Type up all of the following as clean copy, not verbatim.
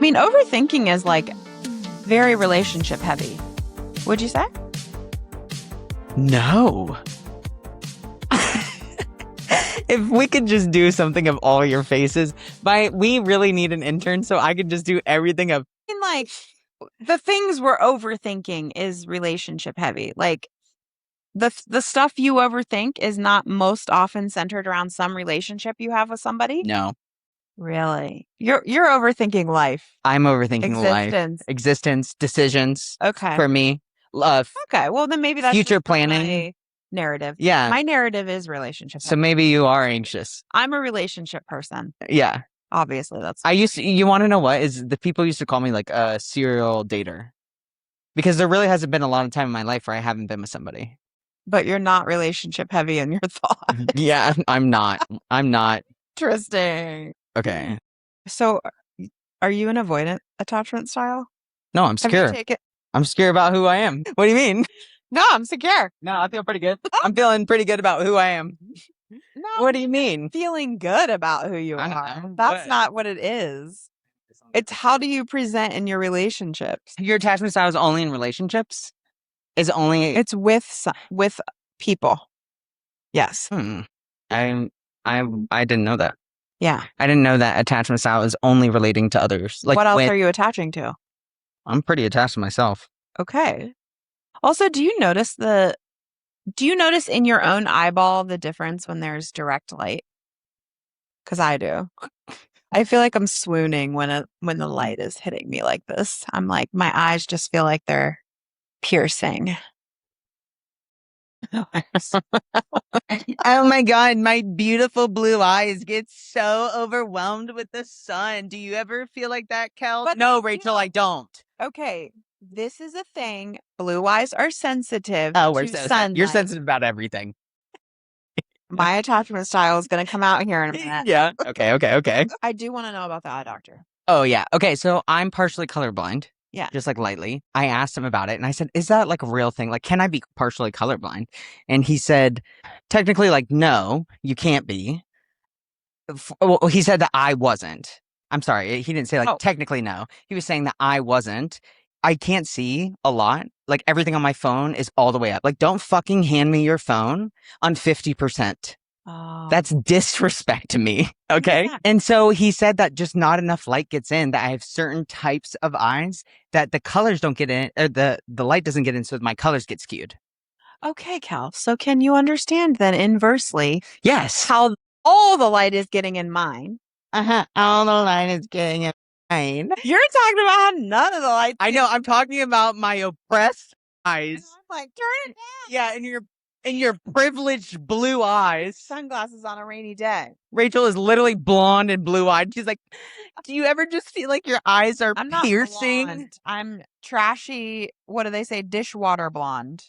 I mean, overthinking is like very relationship heavy. Would you say? No. If we could just do something of all your faces, we really need an intern so I could just do everything of. I mean, like, the things we're overthinking is relationship heavy. Like, the stuff you overthink is not most often centered around some relationship you have with somebody. No. Really? You're overthinking life. I'm overthinking Existence. Existence, decisions. Okay. For me. Love. Okay. Well, then maybe that's future just not planning. my narrative. Yeah. My narrative is relationship. So maybe you are anxious. I'm a relationship person. Yeah. Obviously, that's. You want to know what is the people used to call me like a serial dater, because there really hasn't been a lot of time in my life where I haven't been with somebody. But you're not relationship heavy in your thought. Yeah, I'm not. Interesting. Okay. So, are you an avoidant attachment style? No, I'm Have you secure. I'm secure about who I am. What do you mean? No, I'm secure. No, I feel pretty good. I'm feeling pretty good about who I am. No, What do you mean? feeling good about who you I don't are. know, That's but- not what it is. It's how do you present in your relationships? Your attachment style is only in relationships? Is only It's with people. Yes. I didn't know that. Yeah. I didn't know that attachment style is only relating to others. Like, what else are you attaching to? I'm pretty attached to myself. Okay. Also, do you notice in your own eyeball the difference when there's direct light? Because I do. I feel like I'm swooning when the light is hitting me like this. I'm like, my eyes just feel like they're piercing. Oh my God, my beautiful blue eyes get so overwhelmed with the sun. Do you ever feel like that, Kel? But No, Rachel, I don't. Okay, this is a thing. Blue eyes are sensitive We're to so sunlight. You're sensitive about everything. My attachment style is going to come out here in a minute. Yeah. Okay. I do want to know about the eye doctor. Oh, yeah. Okay, so I'm partially colorblind. Yeah. Just like lightly. I asked him about it and I said, is that like a real thing? Like, can I be partially colorblind? And he said, technically, like, no, you can't be. Well, he said that I wasn't. I'm sorry. He didn't say like technically no. He was saying that I wasn't. I can't see a lot. Like, everything on my phone is all the way up. Like, don't fucking hand me your phone on 50%. Oh. That's disrespect to me. Okay. Yeah. And so he said that just not enough light gets in, that I have certain types of eyes that the colors don't get in, or the light doesn't get in, so my colors get skewed. Okay, Cal. So can you understand then inversely? Yes. How all the light is getting in mine? All the light is getting in mine. You're talking about how none of the light. I know. I'm talking about my oppressed eyes. I'm like, turn it down. Yeah, in your privileged blue eyes. Sunglasses on a rainy day. Rachel is literally blonde and blue-eyed. She's like, do you ever just feel like your eyes are I'm not piercing? blonde. I'm trashy. What do they say? Dishwater blonde.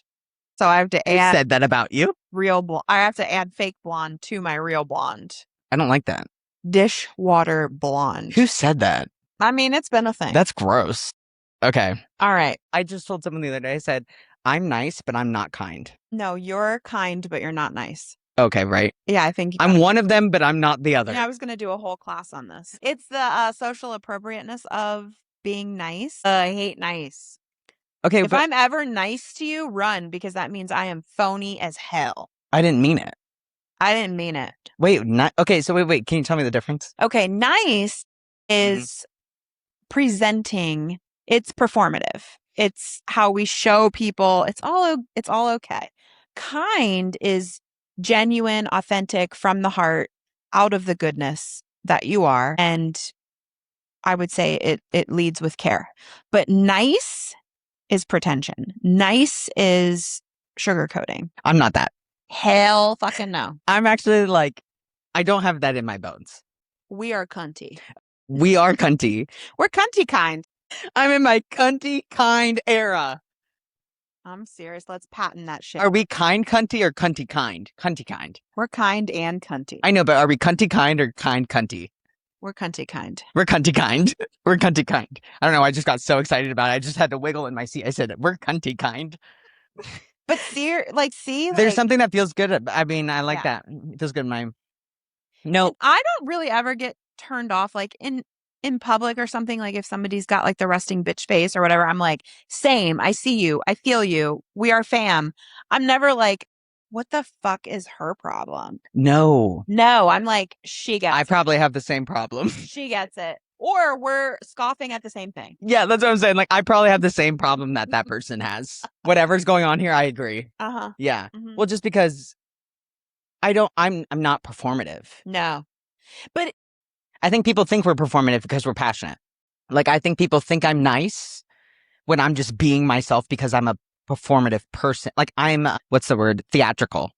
So I have to I add said that about you. real blonde. I have to add fake blonde to my real blonde. I don't like that. Dishwater blonde. Who said that? I mean, it's been a thing. That's gross. Okay. All right. I just told someone the other day, I said, I'm nice, but I'm not kind. No, you're kind, but you're not nice. Okay, right. Yeah, I think I'm one of them, but I'm not the other. Yeah, I was going to do a whole class on this. It's the social appropriateness of being nice. I hate nice. Okay, if I'm ever nice to you, run, because that means I am phony as hell. I didn't mean it. I didn't mean it. Wait, okay, so wait, can you tell me the difference? Okay, nice is presenting. It's performative. It's how we show people it's all okay. Kind is genuine, authentic, from the heart, out of the goodness that you are. And I would say it leads with care. But nice is pretension. Nice is sugarcoating. I'm not that. Hell fucking no. I'm actually like, I don't have that in my bones. We are cunty. We are cunty. We're cunty kind. I'm in my cunty kind era. I'm serious. Let's patent that shit. Are we kind cunty or cunty kind? Cunty kind. We're kind and cunty. I know, but are we cunty kind or kind cunty? We're cunty kind. We're cunty kind. We're cunty kind. I don't know. I just got so excited about it. I just had to wiggle in my seat. I said, we're cunty kind. But see, there's something that feels good. I mean, I like that. It feels good in my. No, I don't really ever get turned off. Like in public or something, like if somebody's got like the resting bitch face or whatever, I'm like, same. I see you. I feel you. We are fam. I'm never like, what the fuck is her problem? No. No, I'm like, she gets I it. probably have the same problem. She gets it. Or we're scoffing at the same thing. Yeah, that's what I'm saying. Like, I probably have the same problem that that person has. Whatever's going on here, I agree. Uh-huh. Yeah. Mhm. Well, just because I'm not performative. No. But I think people think we're performative because we're passionate. Like, I think people think I'm nice when I'm just being myself because I'm a performative person. Like, I'm, what's the word? Theatrical.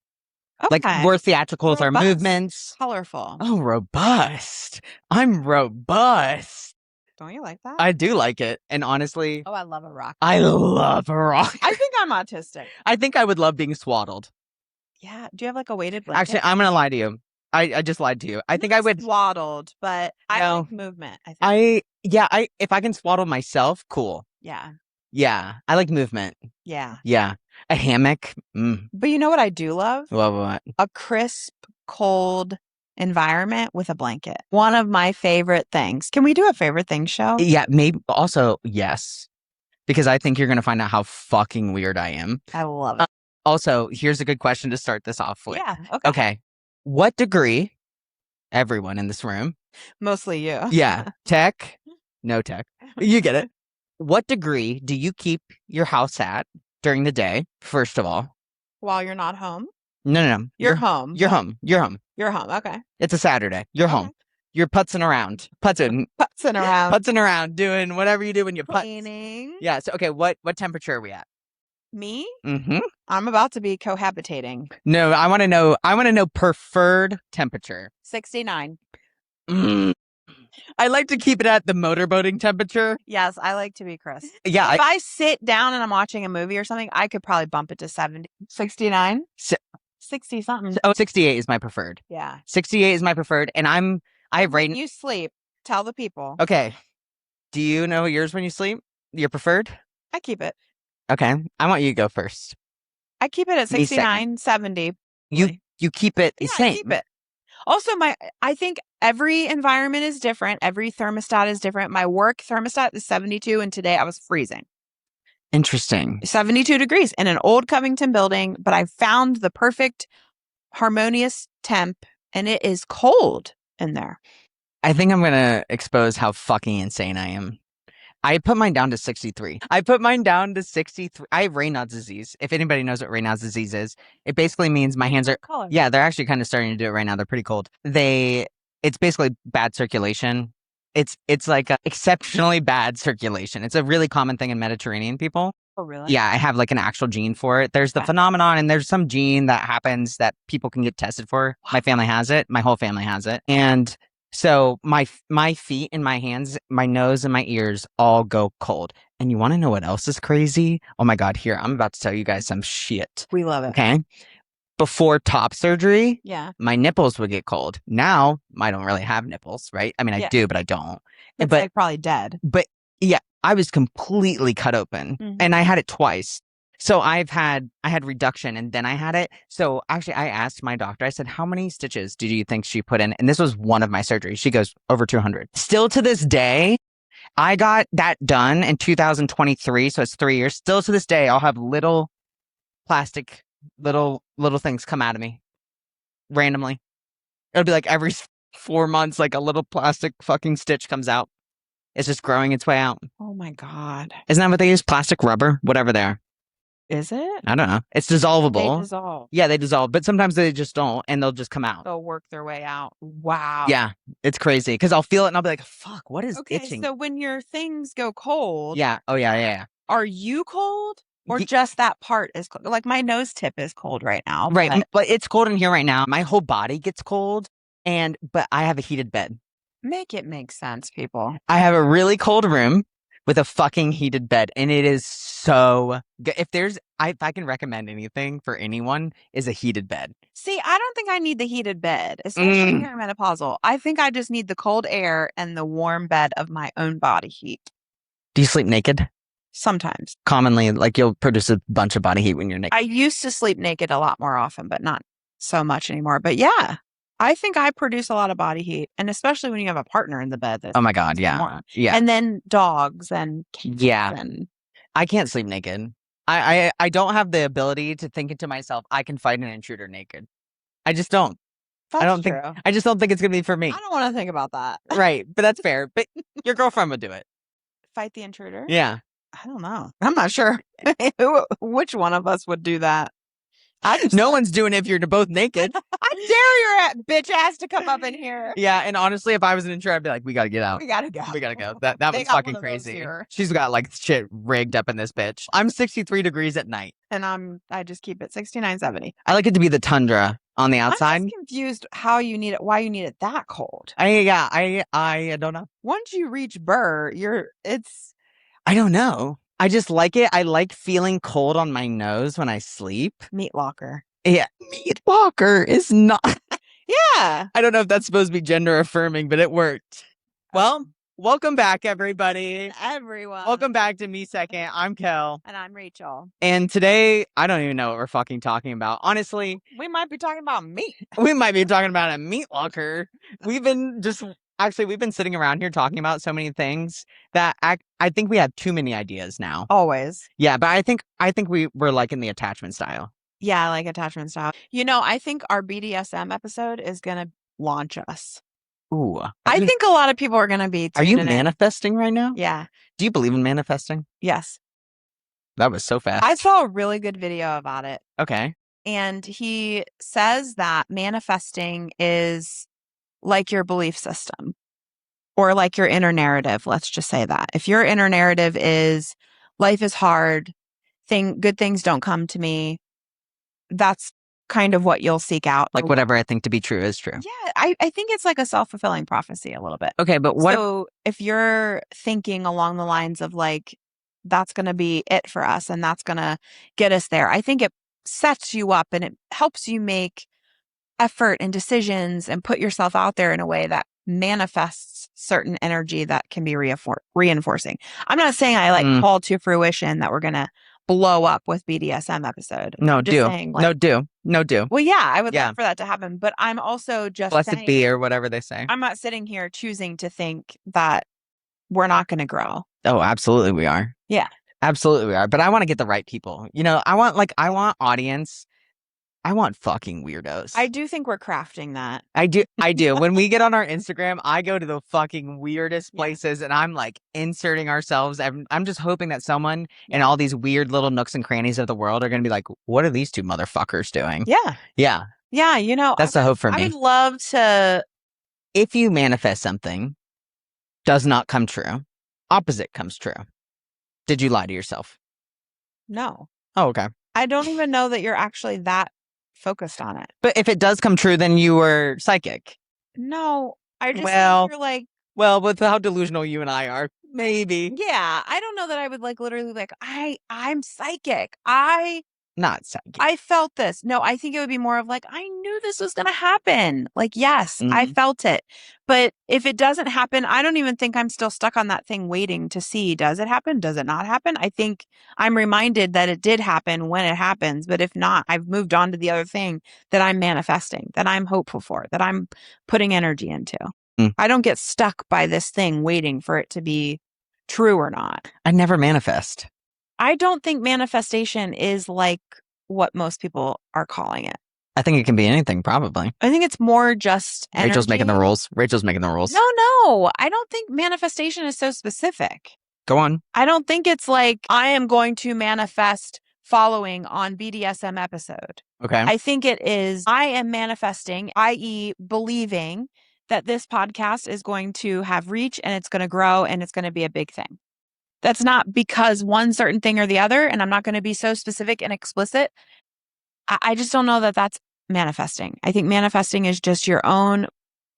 Like, okay. we're theatrical with our Robust. movements. Colorful. Oh, robust. I'm robust. Don't you like that? I do like it. And honestly, Oh, I love a rock. I love a rock. I think I'm autistic. I think I would love being swaddled. Yeah. Do you have like a weighted blanket? Actually, I'm going to lie to you. I just lied to you. I think I would. Swaddled, but I No. like movement. I think. If I can swaddle myself, cool. Yeah. Yeah. I like movement. Yeah. Yeah. A hammock. But you know what I do love? What? A crisp, cold environment with a blanket. One of my favorite things. Can we do a favorite thing show? Yeah, maybe also, yes. Because I think you're going to find out how fucking weird I am. I love it. Also, here's a good question to start this off with. Yeah. Okay. Okay. What degree, everyone in this room, Mostly you. yeah, tech, no tech, you get it. What degree do you keep your house at during the day, first of all? While you're not home? No. You're home. You're home. You're home. You're home. Okay. It's a Saturday. You're home. You're putzing around. Putzing around. Putzing around, doing whatever you do when you putz. Cleaning. Yeah, so okay, what temperature are we at? Me? Mm-hmm. I'm about to be cohabitating. No, I want to know preferred temperature. 69. I like to keep it at the motorboating temperature. Yes, I like to be crisp. Yeah. If I sit down and I'm watching a movie or something, I could probably bump it to 70. 69? 60 something. Oh, 68 is my preferred. Yeah. 68 is my preferred. And I have right. You sleep. Tell the people. Okay. Do you know yours when you sleep? Your preferred? I keep it. Okay. I want you to go first. I keep it at 69, 70. You keep it the same. I keep it. Also, I think every environment is different. Every thermostat is different. My work thermostat is 72, and today I was freezing. Interesting. 72 degrees in an old Covington building, but I found the perfect harmonious temp, and it is cold in there. I think I'm going to expose how fucking insane I am. I put mine down to 63. I put mine down to 63. I have Raynaud's disease. If anybody knows what Raynaud's disease is, it basically means my hands are color. Yeah, they're actually kind of starting to do it right now. They're pretty cold. It's basically bad circulation. It's like exceptionally bad circulation. It's a really common thing in Mediterranean people. Oh, really? Yeah, I have like an actual gene for it. There's the phenomenon, and there's some gene that happens that people can get tested for. My family has it. My whole family has it. And so my feet and my hands, my nose and my ears all go cold. And you want to know what else is crazy? Oh my God, here, I'm about to tell you guys some shit. We love it. Okay. Before top surgery, yeah, my nipples would get cold. Now I don't really have nipples, right? I mean, I do, but I don't. It's like probably dead. But yeah, I was completely cut open, and I had it twice. So I had reduction, and then I had it. So actually, I asked my doctor, I said, how many stitches do you think she put in? And this was one of my surgeries. She goes, over 200. Still to this day, I got that done in 2023. So it's 3 years. Still to this day, I'll have little plastic, little things come out of me randomly. It'll be like every 4 months, like a little plastic fucking stitch comes out. It's just growing its way out. Oh my God. Isn't that what they use? Plastic, rubber, whatever they are. Is it? I don't know. It's dissolvable. They dissolve. Yeah, they dissolve, but sometimes they just don't, and they'll just come out. They'll work their way out. Wow. Yeah, it's crazy because I'll feel it and I'll be like, "Fuck, what is itching?" So when your things go cold, yeah, yeah. Are you cold, or just that part is cold? Like my nose tip is cold right now. Right, but it's cold in here right now. My whole body gets cold, but I have a heated bed. Make it make sense, people. I have a really cold room with a fucking heated bed, and it is so good. If I can recommend anything for anyone, is a heated bed. See, I don't think I need the heated bed, especially perimenopausal. I think I just need the cold air and the warm bed of my own body heat. Do you sleep naked? Sometimes. Commonly, like you'll produce a bunch of body heat when you're naked. I used to sleep naked a lot more often, but not so much anymore. But yeah, I think I produce a lot of body heat, and especially when you have a partner in the bed. Oh my God, yeah. More. Yeah. And then dogs and cats Yeah. and I can't sleep naked. I don't have the ability to think into myself, I can fight an intruder naked. I just don't. that's true. I just don't think it's gonna be for me. I don't want to think about that. Right, but that's fair. But your girlfriend would do it. Fight the intruder? Yeah. I don't know. I'm not sure which one of us would do that. No one's doing it if you're both naked. I dare your bitch ass to come up in here. Yeah, and honestly, if I was an intruder, I'd be like, we gotta get out. We gotta go. We gotta go. That They one's got fucking one of those crazy. here. She's got like shit rigged up in this bitch. I'm 63 degrees at night. And I just keep it 69, 70. I like it to be the tundra on the I'm outside. just confused how you need it, why you need it that cold. I don't know. Once you reach Burr, I don't know. I just like it. I like feeling cold on my nose when I sleep. meat locker. Yeah, meat locker is not. Yeah. I don't know if that's supposed to be gender affirming, but it worked. Well, welcome back, everybody. Everyone. Welcome back to Me Second. I'm Kel. And I'm Rachel. And today, I don't even know what we're fucking talking about. Honestly, We might be talking about meat. we might be talking about a meat locker. We've been sitting around here talking about so many things that I think we have too many ideas now. Always. Yeah, but I think we're liking the attachment style. Yeah, I like attachment style. I think our BDSM episode is going to launch us. Ooh. I think a lot of people are going to be. Are you manifesting right now? Yeah. Do you believe in manifesting? Yes. That was so fast. I saw a really good video about it. Okay. And he says that manifesting is like your belief system or like your inner narrative. Let's just say that. If your inner narrative is life is hard, good things don't come to me, that's kind of what you'll seek out. Like whatever I think to be true is true. Yeah, I think it's like a self-fulfilling prophecy a little bit. Okay, but So if you're thinking along the lines of like, that's going to be it for us and that's going to get us there, I think it sets you up and it helps you make effort and decisions and put yourself out there in a way that manifests certain energy that can be reinforcing. I'm not saying I call to fruition that we're going to blow up with BDSM episode. No, do. No, do. Well, yeah, I would love for that to happen, but I'm also just blessed be or whatever they say. I'm not sitting here choosing to think that we're not going to grow. Oh, absolutely we are. Yeah. Absolutely we are. But I want to get the right people. I want audience. I want fucking weirdos. I do think we're crafting that. I do. When we get on our Instagram, I go to the fucking weirdest places and I'm like inserting ourselves. I'm just hoping that someone in all these weird little nooks and crannies of the world are going to be like, what are these two motherfuckers doing? Yeah. Yeah. Yeah. That's the hope for me. I would love to. If you manifest something, does not come true, opposite comes true. Did you lie to yourself? No. Oh, okay. I don't even know that you're actually that focused on it. But if it does come true, then you were psychic. No, I just think you're like. Well, with how delusional you and I are, maybe. Yeah, I don't know that I would like literally like I'm psychic. Not psychic. I felt this. No, I think it would be more of like, I knew this was going to happen. Like, yes, I felt it. But if it doesn't happen, I don't even think I'm still stuck on that thing waiting to see, does it happen? Does it not happen? I think I'm reminded that it did happen when it happens. But if not, I've moved on to the other thing that I'm manifesting, that I'm hopeful for, that I'm putting energy into. I don't get stuck by this thing waiting for it to be true or not. I never manifest. I don't think manifestation is like what most people are calling it. I think it can be anything, probably. I think it's more just energy. Rachel's making the rules. No. I don't think manifestation is so specific. Go on. I don't think it's like, I am going to manifest following on BDSM episode. Okay. I think it is, I am manifesting, i.e. believing that this podcast is going to have reach and it's going to grow and it's going to be a big thing. That's not because one certain thing or the other, and I'm not going to be so specific and explicit. I just don't know that that's manifesting. I think manifesting is just your own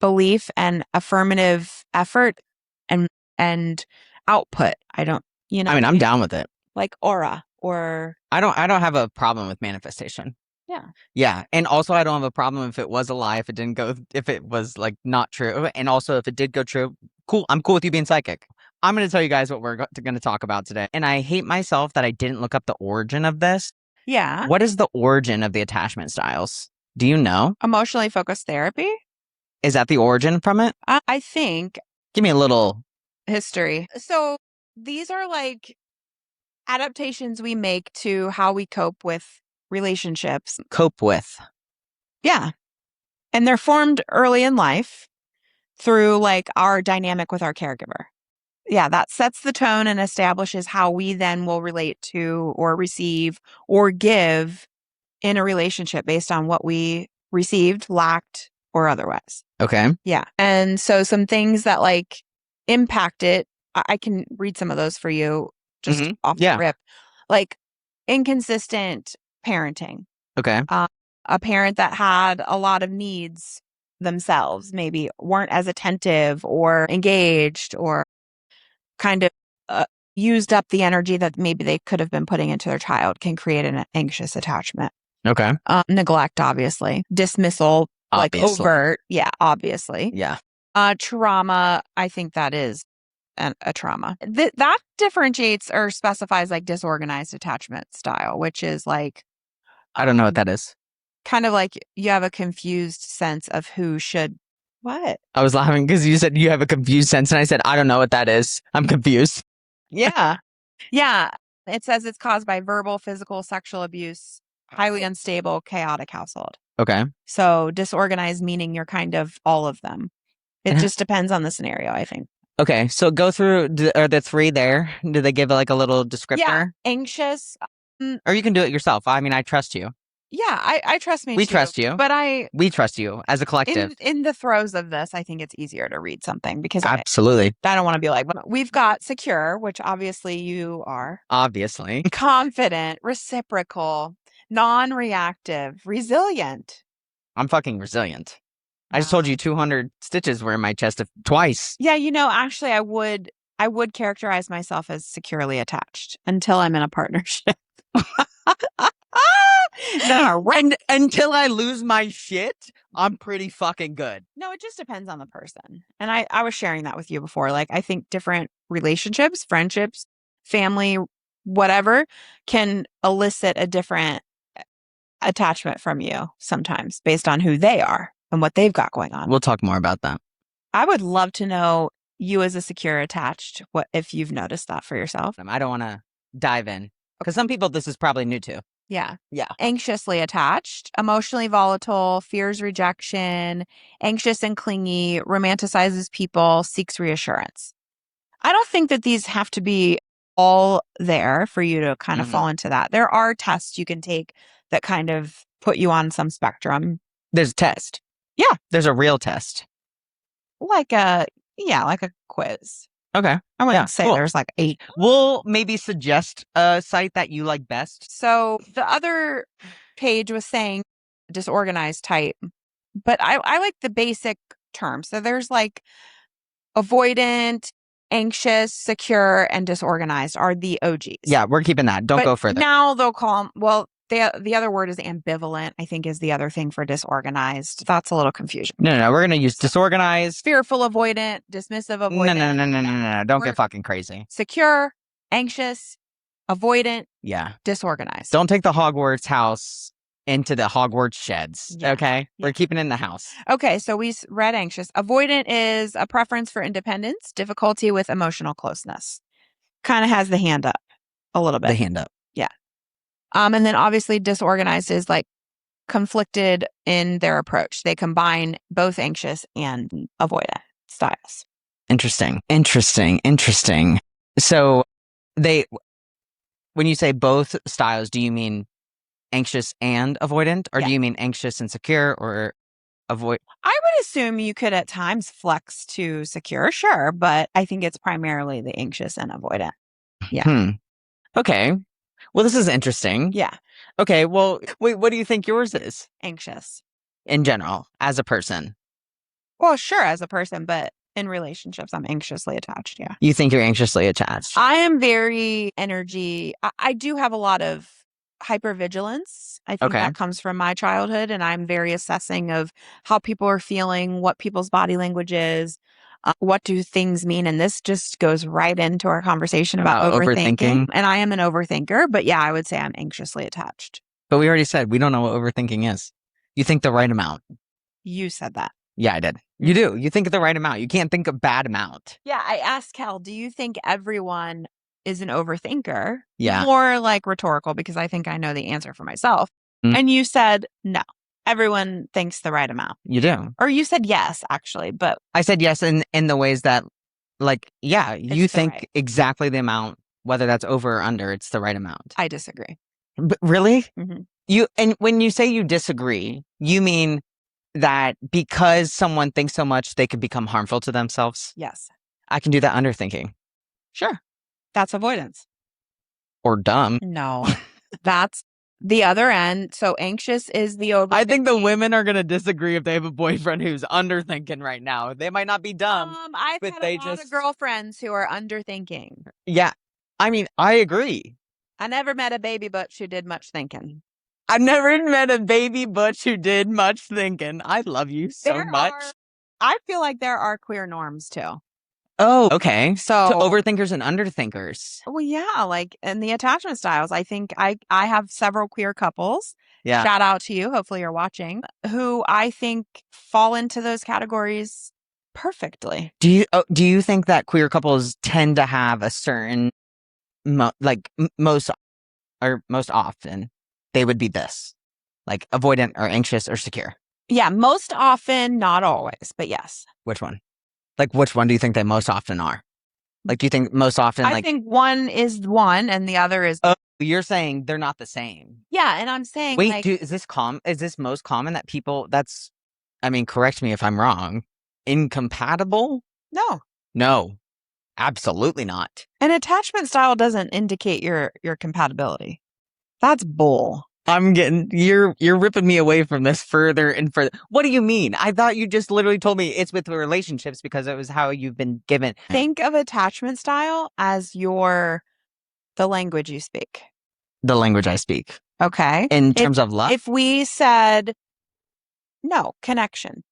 belief and affirmative effort and output. I don't, I'm down with it. Like aura or. I don't have a problem with manifestation. Yeah. Yeah. And also I don't have a problem if it was a lie, if it was like not true. And also if it did go true, cool. I'm cool with you being psychic. I'm going to tell you guys what we're going to talk about today. And I hate myself that I didn't look up the origin of this. Yeah. What is the origin of the attachment styles? Do you know? Emotionally focused therapy? Is that the origin from it? I think Give me a little history. So these are like adaptations we make to how we cope with relationships. cope with. Yeah. And they're formed early in life through like our dynamic with our caregiver. Yeah, that sets the tone and establishes how we then will relate to or receive or give in a relationship based on what we received, lacked, or otherwise. Okay. Yeah. And so some things that like impact it, I can read some of those for you just off the Yeah. rip. Like inconsistent parenting. Okay. A parent that had a lot of needs themselves, maybe weren't as attentive or engaged or kind of used up the energy that maybe they could have been putting into their child can create an anxious attachment. Okay. Neglect, obviously. Dismissal, like Obviously. overt. Yeah, obviously. Yeah. Trauma, I think that is a trauma. That differentiates or specifies like disorganized attachment style, which is like, I don't know what that is. kind of like you have a confused sense of who should what. I was laughing because you said you have a confused sense, and I said, I don't know what that is. I'm confused. Yeah. Yeah. It says it's caused by verbal, physical, sexual abuse, highly unstable, chaotic household. Okay. So disorganized meaning you're kind of all of them. It And just depends on the scenario, I think. okay, so go through. Are the three there? Do they give like a little descriptor? Yeah. Anxious. Or you can do it yourself. I mean, I trust you. Yeah, I trust me We too. trust you. But We trust you as a collective. in the throes of this, I think it's easier to read something because Absolutely. I don't want to be like, we've got secure, which obviously you are. Obviously. Confident, reciprocal, non-reactive, resilient. I'm fucking resilient. I just told you 200 stitches were in my chest twice. Yeah, actually I would characterize myself as securely attached until I'm in a partnership. No, until I lose my shit, I'm pretty fucking good. No, it just depends on the person. And I was sharing that with you before. Like, I think different relationships, friendships, family, whatever, can elicit a different attachment from you sometimes based on who they are and what they've got going on. We'll talk more about that. I would love to know you as a secure attached, what if you've noticed that for yourself. I don't want to dive in because some people this is probably new to. Yeah. Yeah. Anxiously attached, emotionally volatile, fears rejection, anxious and clingy, romanticizes people, seeks reassurance. I don't think that these have to be all there for you to kind of fall into that. There are tests you can take that kind of put you on some spectrum. There's a test. Yeah. There's a real test. Like a quiz. Okay. I wouldn't say there's like 8. We'll maybe suggest a site that you like best. So the other page was saying disorganized type, but I like the basic term. So there's like avoidant, anxious, secure, and disorganized are the OGs. Yeah, we're keeping that. Don't go further. Now they'll call them, well, the other word is ambivalent, I think is the other thing for disorganized. That's a little confusion. No. We're going to use disorganized. Fearful avoidant, dismissive avoidant. No. Don't get fucking crazy. Secure, anxious, avoidant. Yeah. Disorganized. Don't take the Hogwarts house into the Hogwarts sheds. Yeah. Okay. Yeah. We're keeping it in the house. Okay. So we read anxious. Avoidant is a preference for independence, difficulty with emotional closeness. Kind of has the hand up a little bit. The hand up. Yeah. And then obviously disorganized is like conflicted in their approach. They combine both anxious and avoidant styles. Interesting. So when you say both styles, do you mean anxious and avoidant, or do you mean anxious and secure, or avoid? I would assume you could at times flex to secure, sure, but I think it's primarily the anxious and avoidant. Yeah. Okay. Well, this is interesting. Yeah. Okay. Well, wait, what do you think yours is? Anxious. In general, as a person. Well, sure, as a person, but in relationships, I'm anxiously attached. Yeah. You think you're anxiously attached? I am very energy. I do have a lot of hypervigilance. I think that comes from my childhood, and I'm very assessing of how people are feeling, what people's body language is, what do things mean. And this just goes right into our conversation about overthinking. And I am an overthinker, but yeah, I would say I'm anxiously attached. But we already said we don't know what overthinking is. You think the right amount. You said that. Yeah, I did. You do. You think of the right amount. You can't think a bad amount. Yeah, I asked Kel, do you think everyone is an overthinker? Yeah. More like rhetorical because I think I know the answer for myself. Mm. And you said no. Everyone thinks the right amount. You do. Or you said yes, actually, but I said yes in the ways that, like, yeah, you it's the think right. exactly the amount, whether that's over or under, it's the right amount. I disagree. But really? Hmm. And when you say you disagree, you mean that because someone thinks so much, they could become harmful to themselves? Yes. I can do that underthinking. Sure. That's avoidance. Or dumb. No, that's the other end. So anxious is the overthinking. I think the women are gonna disagree if they have a boyfriend who's underthinking right now. They might not be dumb, I've but had a they lot of just girlfriends who are underthinking. yeah. I mean, I agree. I never met a baby butch who did much thinking. I've never met a baby butch who did much thinking. I love you so much. I feel like there are queer norms too. Oh, okay. So So, overthinkers and underthinkers. well, yeah, like in the attachment styles, I think I have several queer couples. Yeah. Shout out to you. Hopefully you're watching, who I think fall into those categories perfectly. Do you think that queer couples tend to have a certain most or most often they would be this, like avoidant or anxious or secure? Yeah, most often, not always, but yes. Which one? Like which one do you think they most often are? Like do you think most often I think one is one and the other is oh, you're saying they're not the same. yeah, and I'm saying Wait, like is this most common that people that's I mean, correct me if I'm wrong. Incompatible? no. No, absolutely not. An attachment style doesn't indicate your compatibility. That's bull. You're ripping me away from this further and further. What do you mean? I thought you just literally told me it's with relationships because it was how you've been given. Think of attachment style as the language you speak. The language I speak. Okay. In terms of love? If we said no, Connection.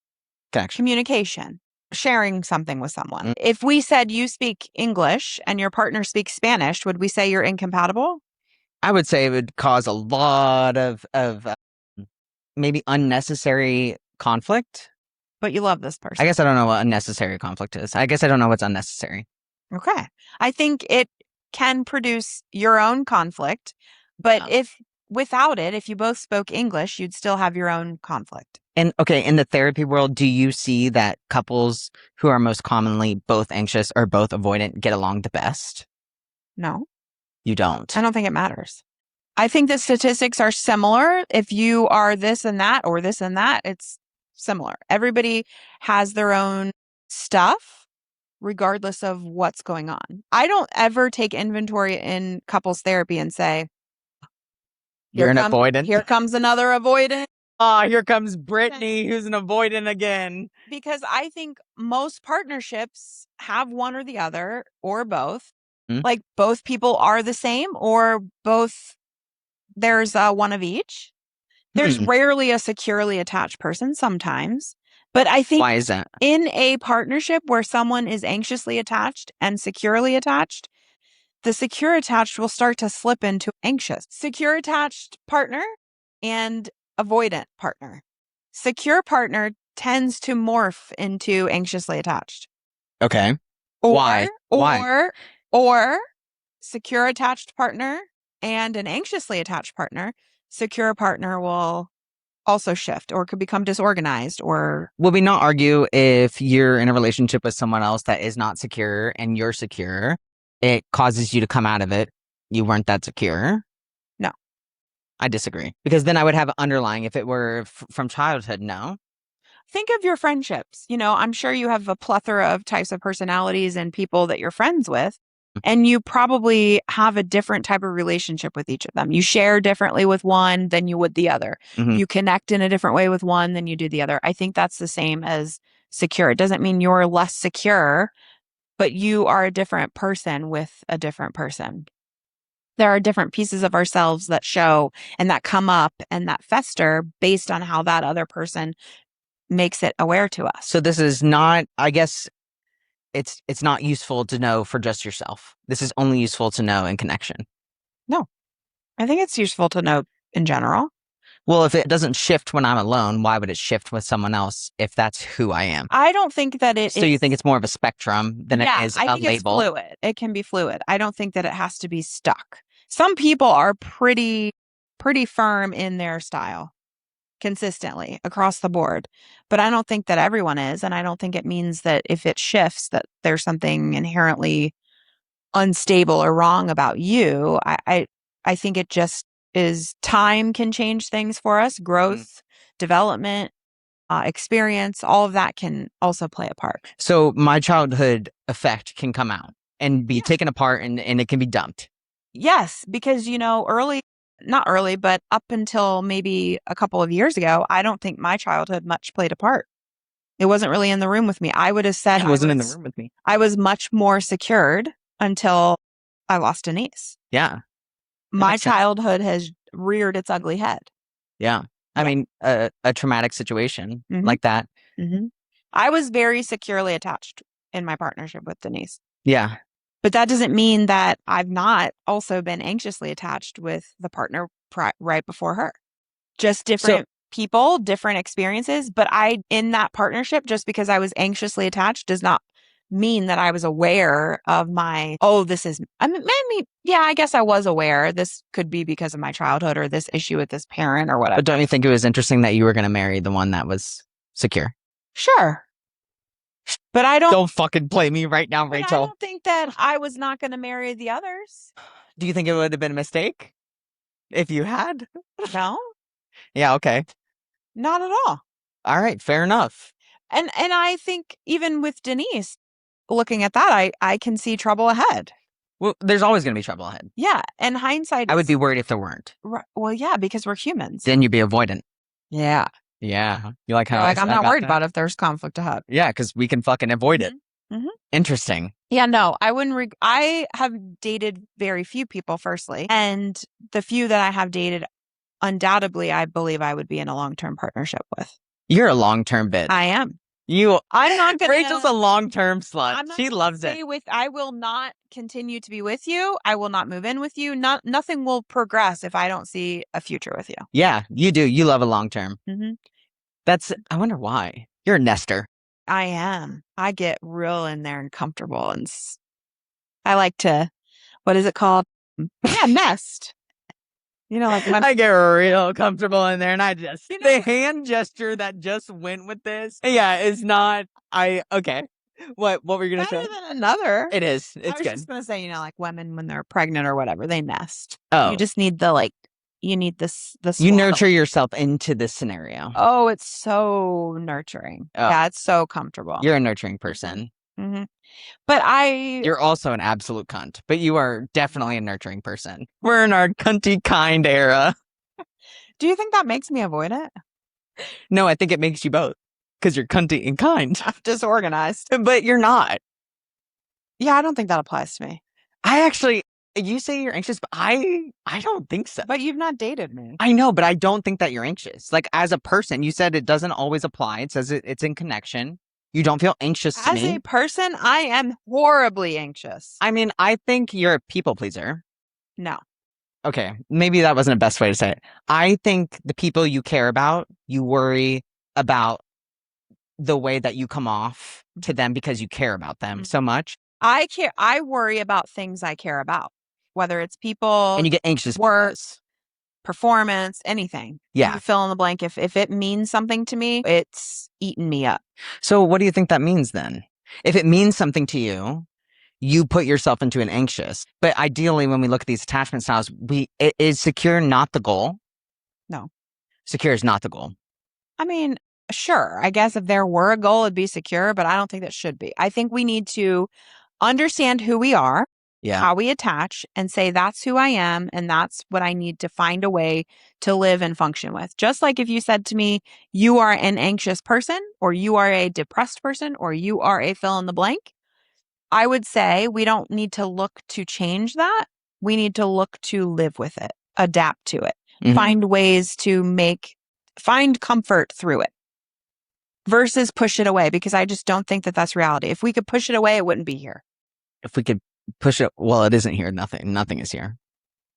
communication, sharing something with someone. Mm. If we said you speak English and your partner speaks Spanish, would we say you're incompatible? I would say it would cause a lot of maybe unnecessary conflict. But you love this person. I guess I don't know what unnecessary conflict is. I guess I don't know what's unnecessary. Okay. I think it can produce your own conflict, but if without it, if you both spoke English, you'd still have your own conflict. And okay, in the therapy world, do you see that couples who are most commonly both anxious or both avoidant get along the best? No, You don't. I don't think it matters. I think the statistics are similar. If you are this and that or this and that, it's similar. Everybody has their own stuff, regardless of what's going on. I don't ever take inventory in couples therapy and say, You're an avoidant. Here comes another avoidant. Here comes Brittany, who's an avoidant again. Because I think most partnerships have one or the other or both. Like both people are the same or both there's one of each. There's rarely a securely attached person sometimes. But I think why is that? In a partnership where someone is anxiously attached and securely attached, the secure attached will start to slip into anxious. Secure attached partner and avoidant partner. Secure partner tends to morph into anxiously attached. Okay. Why? Why? Or secure attached partner and an anxiously attached partner, secure partner will also shift or could become disorganized or will we not argue if you're in a relationship with someone else that is not secure and you're secure, it causes you to come out of it. You weren't that secure. No. I disagree because then I would have underlying if it were from childhood. No. Think of your friendships. You know, I'm sure you have a plethora of types of personalities and people that you're friends with. And you probably have a different type of relationship with each of them. You share differently with one than you would the other. You connect in a different way with one than you do the other. I think that's the same as secure. It doesn't mean you're less secure, but you are a different person with a different person. There are different pieces of ourselves that show and that come up and that fester based on how that other person makes it aware to us. So this is not, I guess, it's not useful to know for just yourself. This is only useful to know in connection. No, I think it's useful to know in general. Well, if it doesn't shift when I'm alone, why would it shift with someone else if that's who I am? I don't think that it So you think is. it's more of a spectrum than it Yeah, is I a think it's label? fluid. It can be fluid. I don't think that it has to be stuck. Some people are pretty firm in their style consistently across the board, but I don't think that everyone is, and I don't think it means that if it shifts that there's something inherently unstable or wrong about you. I think it just is time can change things for us. Growth, development, experience, all of that can also play a part. So my childhood effect can come out and be Yeah. taken apart and it can be dumped. Yes, because not early, but up until maybe a couple of years ago, I don't think my childhood much played a part. It wasn't really in the room with me. I would have said It wasn't in the room with me. I was much more secured until I lost a niece. Yeah. My childhood has reared its ugly head. Yeah. I mean, a traumatic situation like that. Mm-hmm. I was very securely attached in my partnership with Denise. Yeah. But that doesn't mean that I've not also been anxiously attached with the partner right before her. Just different people, different experiences. But in that partnership, just because I was anxiously attached does not mean that I was aware of yeah, I guess I was aware. This could be because of my childhood or this issue with this parent or whatever. But don't you think it was interesting that you were going to marry the one that was secure? Sure. But I don't fucking play me right now, Rachel. I don't think that I was not going to marry the others. Do you think it would have been a mistake if you had? No. Yeah, okay. Not at all. All right, fair enough. And I think even with Denise, looking at that, I can see trouble ahead. Well, there's always going to be trouble ahead. Yeah, and hindsight I would be worried if there weren't. Well, yeah, because we're humans. Then you'd be avoidant. Yeah. Yeah. You like how I'm not worried about if there's conflict ahead. Yeah, because we can fucking avoid it. Mm-hmm. Interesting. Yeah, no, I wouldn't. I have dated very few people, firstly, and the few that I have dated, undoubtedly, I believe I would be in a long-term partnership with. You're a long-term bitch. I am. I'm not gonna. Rachel's a long-term slut. She loves it. I will not continue to be with you. I will not move in with you. Nothing will progress if I don't see a future with you. Yeah, you do. You love a long-term. Mm-hmm. I wonder why. You're a nester. I am. I get real in there and comfortable, and I like to. What is it called? Yeah, nest. Like I get real comfortable in there, and I just the hand gesture that just went with this. Yeah, is not. Okay. What were you gonna say? Better than another. It is. It's good. I was just gonna say, like women when they're pregnant or whatever, they nest. Oh, you just need you need this. You nurture yourself into this scenario. Oh, it's so nurturing. Oh. Yeah, it's so comfortable. You're a nurturing person. Mm-hmm. But you're also an absolute cunt, but you are definitely a nurturing person. We're in our cunty kind era. Do you think that makes me avoid it? No, I think it makes you both because you're cunty and kind. I'm disorganized. But you're not. Yeah, I don't think that applies to me. You say you're anxious, but I don't think so. But you've not dated me. I know, but I don't think that you're anxious. Like as a person, you said it doesn't always apply. It says it's in connection. You don't feel anxious to me. As a person, I am horribly anxious. I mean, I think you're a people pleaser. No. Okay, maybe that wasn't the best way to say it. I think the people you care about, you worry about the way that you come off to them because you care about them so much. I worry about things I care about, whether it's people, and you get anxious, work, performance, anything. Yeah. You fill in the blank. If it means something to me, it's eaten me up. So what do you think that means then? If it means something to you, you put yourself into an anxious. But ideally, when we look at these attachment styles, is secure not the goal? No. Secure is not the goal. I mean, sure. I guess if there were a goal, it'd be secure, but I don't think that should be. I think we need to understand who we are, how we attach, and say that's who I am, and that's what I need to find a way to live and function with. Just like if you said to me, you are an anxious person, or you are a depressed person, or you are a fill in the blank, I would say we don't need to look to change that. We need to look to live with it, adapt to it, find ways to find comfort through it versus push it away, because I just don't think that that's reality. If we could push it away, it wouldn't be here. If we could push it, well, it isn't here. Nothing is here.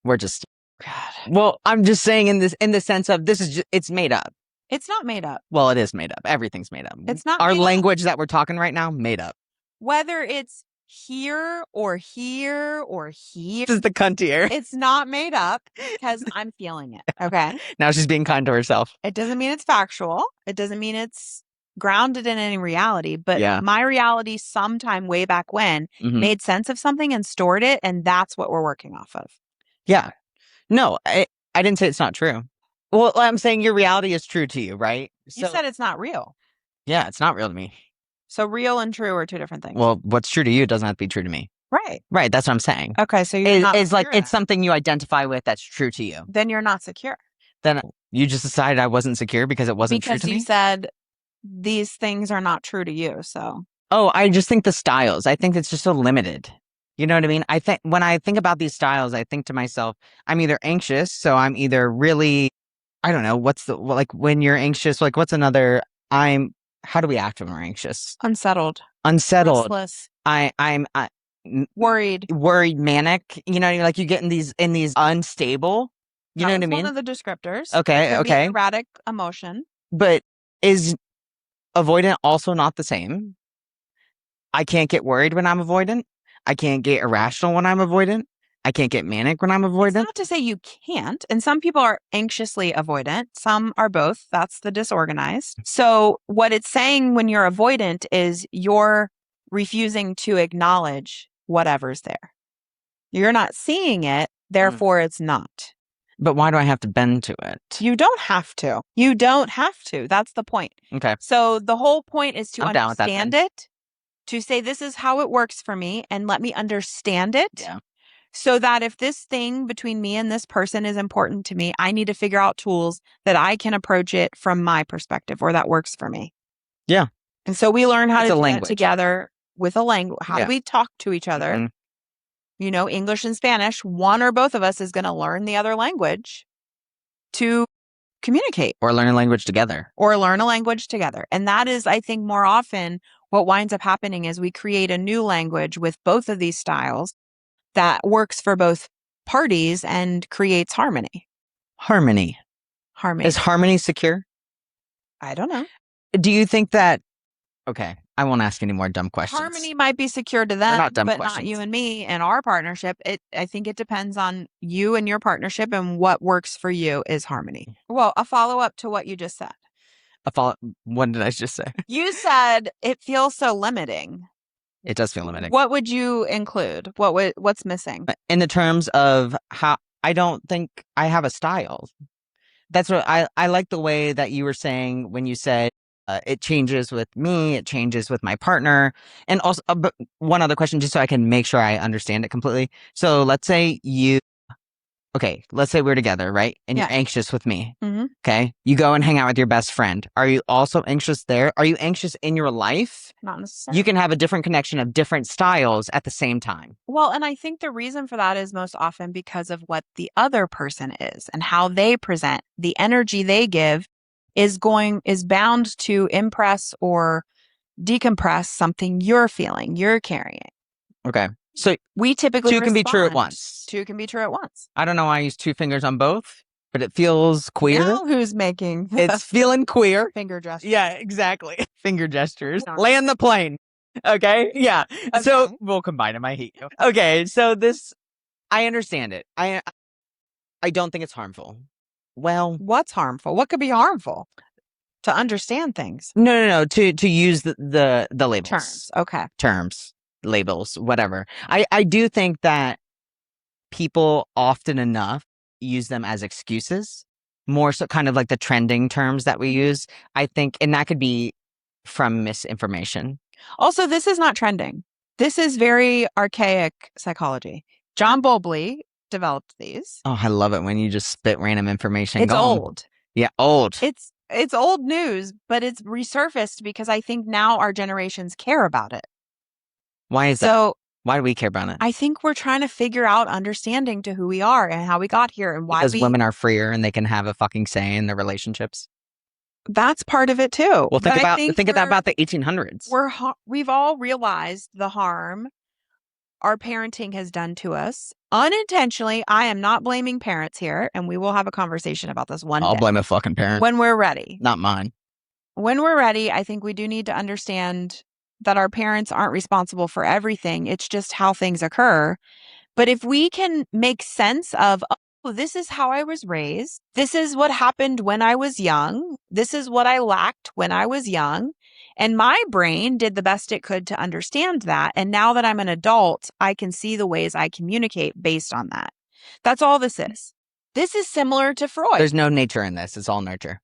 We're just God. Well, I'm just saying in the sense of this is just, it's made up. It's not made up. Well, it is made up. Everything's made up. It's not Our made up. language that we're talking right now, made up. Whether it's here or here or here, This is the cunty here. it's not made up because I'm feeling it. Okay. Now she's being kind to herself. It doesn't mean it's factual. It doesn't mean it's grounded in any reality, but Yeah. my reality sometime way back when Mhm. made sense of something and stored it, and that's what we're working off of. Yeah. No, I didn't say it's not true. Well, I'm saying your reality is true to you, right? You said it's not real. Yeah, it's not real to me. So real and true are two different things. Well, what's true to you doesn't have to be true to me. Right. Right, that's what I'm saying. Okay, so you're not It's like secure it's then. something you identify with that's true to you. Then you're not secure. Then you just decided I wasn't secure because it wasn't true Because to you me? said these things are not true to you. So Oh, I just think the styles. I think it's just so limited. You know what I mean? I think when I think about these styles, I think to myself, I'm either anxious, so I'm either really, I don't know, like when you're anxious, like what's another, how do we act when we're anxious? unsettled, Unsettled. restless, I'm worried. manic. You know, like you get in these unstable. You know what I That was mean? one of the descriptors. Okay, Could be okay. erratic emotion. But is avoidant also not the same? I can't get worried when I'm avoidant. I can't get irrational when I'm avoidant. I can't get manic when I'm It's avoidant. not to say you can't. And some people are anxiously avoidant. Some are both. That's the disorganized. So what it's saying when you're avoidant is you're refusing to acknowledge whatever's there. You're not seeing it, therefore it's not. But why do I have to bend to it? You don't have to. You don't have to. That's the point. Okay. So the whole point is to I'm down with that understand then. it, to say this is how it works for me and let me understand it. Yeah. So that if this thing between me and this person is important to me, I need to figure out tools that I can approach it from my perspective or that works for me. Yeah. And so we learn how It's to a do that language. together with a language. How Yeah. do we talk to each other? Mhm. You know, English and Spanish, one or both of us is going to learn the other language to communicate Or learn a language together. or learn a language together. And that is, I think, more often what winds up happening is we create a new language with both of these styles that works for both parties and creates harmony. Harmony. Harmony. Is harmony secure? I don't know. Do you think that? Okay, I won't ask any more dumb questions. Harmony might be secure to They're them, not dumb but questions. not you and me and our partnership. I think it depends on you and your partnership, and what works for you is harmony. Well, a follow up to what you just said. What did I just say? You said it feels so limiting. It does feel limiting. What would you include? What's missing? In the terms of how I don't think I have a style. That's what I like the way that you were saying when you said it changes with me, it changes with my partner. And also, but one other question, just so I can make sure I understand it completely. So let's say let's say we're together, right? And you're Yeah. anxious with me. Mm-hmm. Okay. You go and hang out with your best friend. Are you also anxious there? Are you anxious in your life? Not necessarily. You can have a different connection of different styles at the same time. Well, and I think the reason for that is most often because of what the other person is and how they present. The energy they give is bound to impress or decompress something you're feeling, you're carrying. Okay. So we typically two can be true at respond. once. Two can be true at once. I don't know why I use two fingers on both, but it feels queer. Now who's making It's feeling queer. finger gestures? Yeah, exactly. Finger gestures. Land the plane. Okay. Yeah. Okay. So we'll combine them. I hate you. Okay. So I understand it. I don't think it's harmful. Well, what's harmful? What could be harmful? To understand things. No. To use the labels. Terms. Okay. Terms, labels, whatever. I do think that people often enough use them as excuses, more so kind of like the trending terms that we use. I think, and that could be from misinformation. Also, this is not trending. This is very archaic psychology. John Bowlby developed these. Oh, I love it when you just spit random information. It's old. Yeah, old. It's old news, but it's resurfaced because I think now our generations care about it. Why is that? So why do we care about it? I think we're trying to figure out understanding to who we are and how we got here and why. Because women are freer and they can have a fucking say in their relationships. That's part of it too. Well, think about the 1800s. We've all realized the harm our parenting has done to us unintentionally. I am not blaming parents here, and we will have a conversation about this one I'll day. blame a fucking parent. When we're ready. Not mine. When we're ready, I think we do need to understand that our parents aren't responsible for everything. It's just how things occur. But if we can make sense of, oh, this is how I was raised. This is what happened when I was young. This is what I lacked when I was young. And my brain did the best it could to understand that. And now that I'm an adult, I can see the ways I communicate based on that. That's all this is. This is similar to Freud. There's no nature in this. It's all nurture,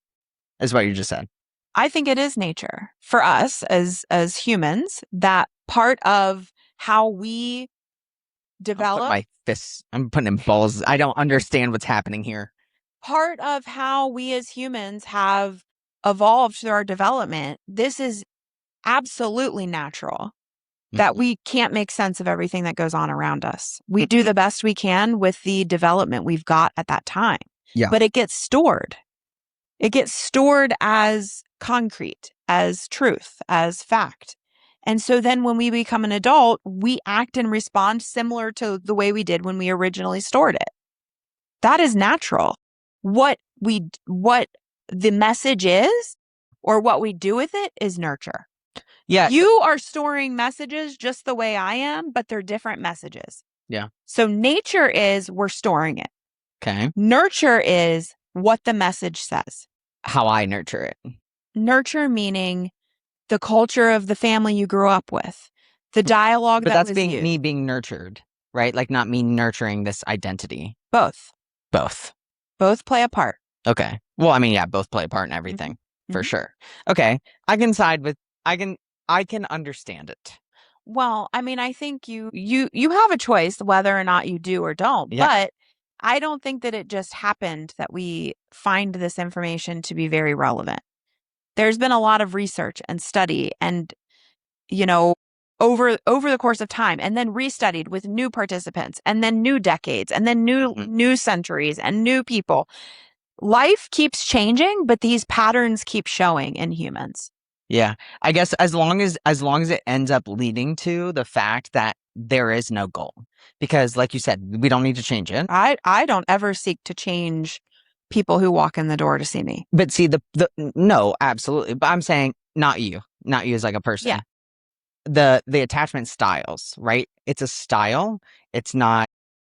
is what you just said. I think it is nature for us as humans, that part of how we develop. My fists. I'm putting in balls. I don't understand what's happening here. Part of how we as humans have evolved through our development. This is absolutely natural, that we can't make sense of everything that goes on around us. We do the best we can with the development we've got at that time. Yeah. But it gets stored. It gets stored as concrete, as truth, as fact. And so then when we become an adult, we act and respond similar to the way we did when we originally stored it. That is natural. What the message is, or what we do with it, is nurture. Yeah. You are storing messages just the way I am, but they're different messages. Yeah. So nature is we're storing it. Okay. Nurture is what the message says. How I nurture it. Nurture meaning the culture of the family you grew up with, the dialogue but that that's was being used. me being nurtured, right? Like not me nurturing this identity. Both play a part. Okay. Well, I mean, yeah, both play a part in everything for sure. Okay. I can side with, I can understand it. Well, I mean, I think you have a choice whether or not you do or don't, Yeah. but I don't think that it just happened that we find this information to be very relevant. There's been a lot of research and study and, over the course of time, and then restudied with new participants, and then new decades, and then new centuries and new people. Life keeps changing, but these patterns keep showing in humans. Yeah. I guess as long as it ends up leading to the fact that there is no goal, because like you said, we don't need to change it. I don't ever seek to change people who walk in the door to see me. But see no, absolutely. But I'm saying not you as like a person. Yeah. The attachment styles, right? It's a style. It's not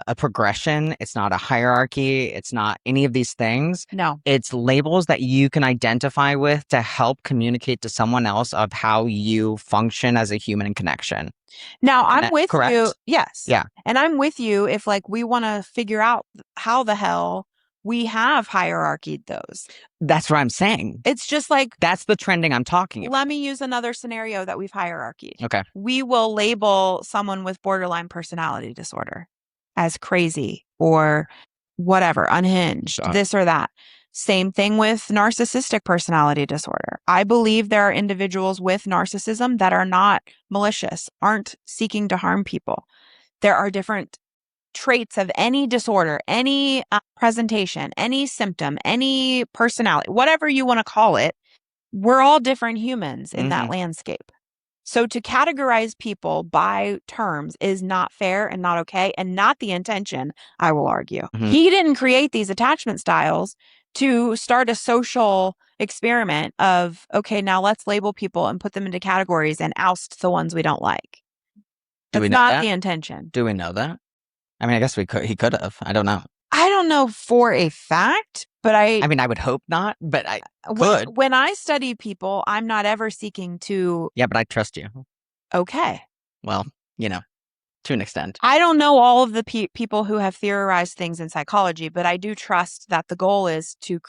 a progression. It's not a hierarchy. It's not any of these things. No. It's labels that you can identify with to help communicate to someone else of how you function as a human in connection. Now, I'm with correct? you. Yes. Yeah. And I'm with you if like we want to figure out how the hell we have hierarchied those. That's what I'm saying. It's just like, that's the trending I'm talking about. Let me use another scenario that we've hierarchied. Okay. We will label someone with borderline personality disorder as crazy or whatever, unhinged, this or that. Same thing with narcissistic personality disorder. I believe there are individuals with narcissism that are not malicious, aren't seeking to harm people. There are different traits of any disorder, any presentation, any symptom, any personality, whatever you want to call it. We're all different humans in that landscape. So to categorize people by terms is not fair and not okay, and not the intention, I will argue. He didn't create these attachment styles to start a social experiment of, okay, now let's label people and put them into categories and oust the ones we don't like. That's not the intention. Do we know that? I mean, I guess he could have. I don't know. I don't know for a fact, but I mean, I would hope not, but I could. When I study people, I'm not ever seeking to. Yeah, but I trust you. Okay. Well, to an extent. I don't know all of the people who have theorized things in psychology, but I do trust that the goal is to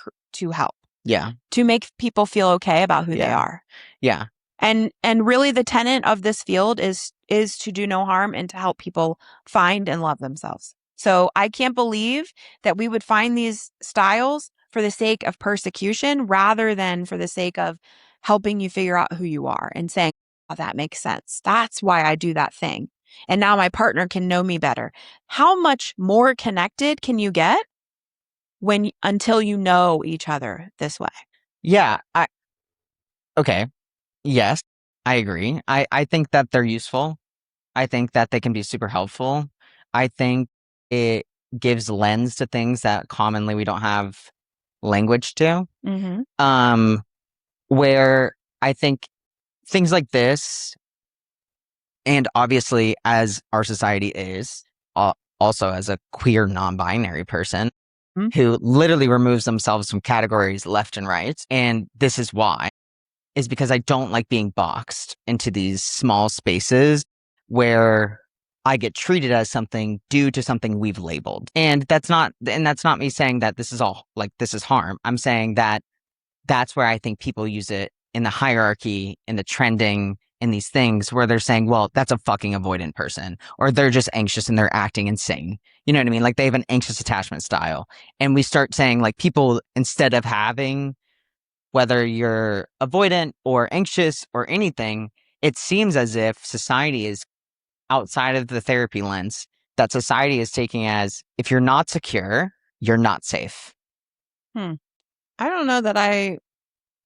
help. Yeah. To make people feel okay about who they are. Yeah. And really the tenet of this field is to do no harm and to help people find and love themselves. So I can't believe that we would find these styles for the sake of persecution rather than for the sake of helping you figure out who you are and saying, oh, that makes sense. That's why I do that thing. And now my partner can know me better. How much more connected can you get until you know each other this way? Yeah. Okay. Yes, I agree. I think that they're useful. I think that they can be super helpful. I think it gives lens to things that commonly we don't have language to. Mm-hmm. Um, where I think things like this, and obviously as our society is, also as a queer non-binary person who literally removes themselves from categories left and right, and this is why, is because I don't like being boxed into these small spaces where I get treated as something due to something we've labeled. And that's not me saying that this is all like this is harm. I'm saying that that's where I think people use it in the hierarchy, in the trending, in these things where they're saying, well, that's a fucking avoidant person, or they're just anxious and they're acting insane. You know what I mean? Like they have an anxious attachment style. And we start saying, like, people, instead of having, whether you're avoidant or anxious or anything, it seems as if society is outside of the therapy lens, that society is taking as if you're not secure, you're not safe. Hmm. I don't know that I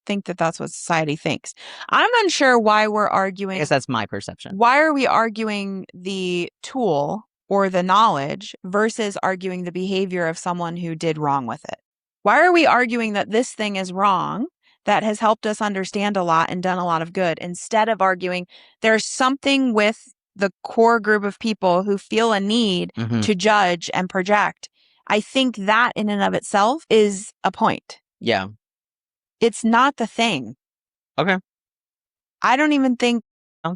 think that that's what society thinks. I'm unsure why we're I arguing. guess that's my perception. Why are we arguing the tool or the knowledge versus arguing the behavior of someone who did wrong with it? Why are we arguing that this thing is wrong that has helped us understand a lot and done a lot of good instead of arguing there's something with the core group of people who feel a need to judge and project? I think that in and of itself is a point. Yeah. It's not the thing. Okay. I don't even think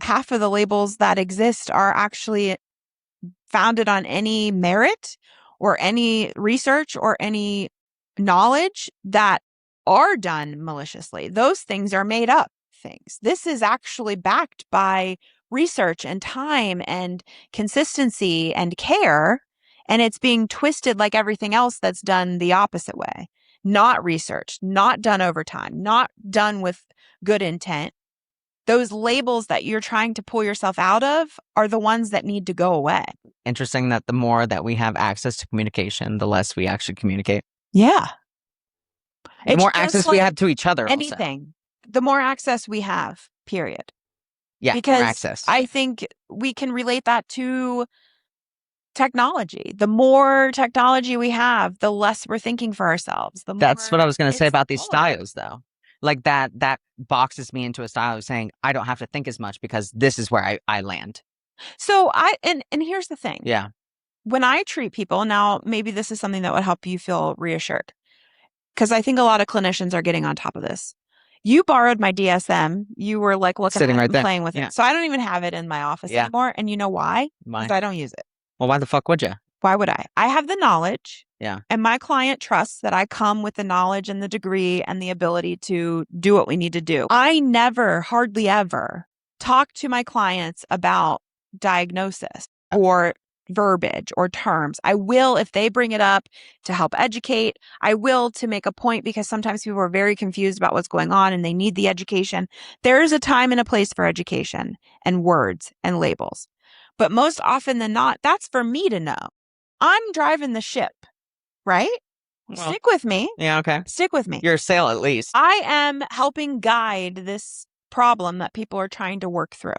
half of the labels that exist are actually founded on any merit or any research or any knowledge that are done maliciously. Those things are made up things. This is actually backed by research and time and consistency and care. And it's being twisted like everything else that's done the opposite way. Not researched, not done over time, not done with good intent. Those labels that you're trying to pull yourself out of are the ones that need to go away. Interesting that the more that we have access to communication, the less we actually communicate. Yeah. The more access we have to each other also. Anything. The more access we have, period. Yeah, more Because access. I think we can relate that to technology. The more technology we have, the less we're thinking for ourselves. That's what I was going to say about these all of it. styles, though. Like that boxes me into a style of saying I don't have to think as much because this is where I land. So and here's the thing. Yeah. When I treat people, now maybe this is something that would help you feel reassured, because I think a lot of clinicians are getting on top of this. You borrowed my DSM. You were like looking Sitting at it right and there. playing with it. So I don't even have it in my office Yeah. anymore. And you know why? Why? Because I don't use it. Well, why the fuck would you? Why would I? I have the knowledge. Yeah. And my client trusts that I come with the knowledge and the degree and the ability to do what we need to do. I never, hardly ever, talk to my clients about diagnosis or verbiage or terms. I will if they bring it up to help educate. I will to make a point, because sometimes people are very confused about what's going on and they need the education. There is a time and a place for education and words and labels. But most often than not, that's for me to know. I'm driving the ship, right? Well, stick with me. Yeah, okay. Stick with me. You're a sail at least. I am helping guide this problem that people are trying to work through.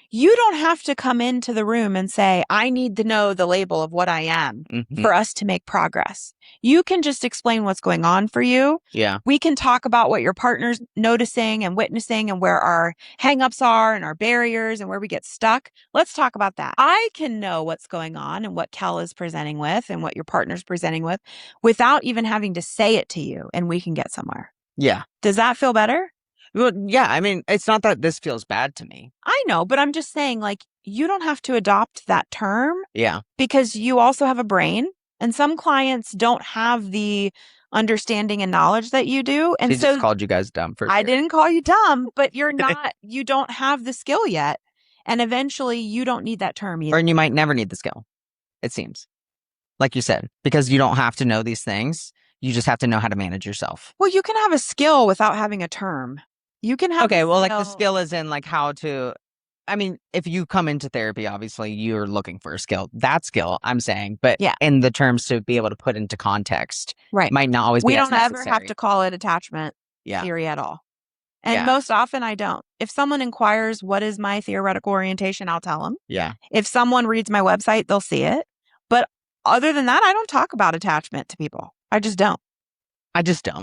You don't have to come into the room and say, I need to know the label of what I am for us to make progress. You can just explain what's going on for you. Yeah. We can talk about what your partner's noticing and witnessing and where our hangups are and our barriers and where we get stuck. Let's talk about that. I can know what's going on and what Kel is presenting with and what your partner's presenting with without even having to say it to you, and we can get somewhere. Yeah. Does that feel better? Well, yeah, I mean, it's not that this feels bad to me. I know, but I'm just saying, like, you don't have to adopt that term. Yeah. Because you also have a brain, and some clients don't have the understanding and knowledge that you do. And She just called you guys dumb for I didn't call you dumb, but you're not, you don't have the skill yet. And eventually you don't need that term either. Or you might never need the skill, it seems. Like you said, because you don't have to know these things. You just have to know how to manage yourself. Well, you can have a skill without having a term. You can have Okay, well, like the skill is in like how to, I mean, if you come into therapy, obviously you're looking for a skill. That skill, I'm saying, but in the terms to be able to put into context, right, might not always be we as don't ever necessary. have to call it attachment theory at all. And most often I don't. If someone inquires, what is my theoretical orientation, I'll tell them. Yeah. If someone reads my website, they'll see it. But other than that, I don't talk about attachment to people. I just don't.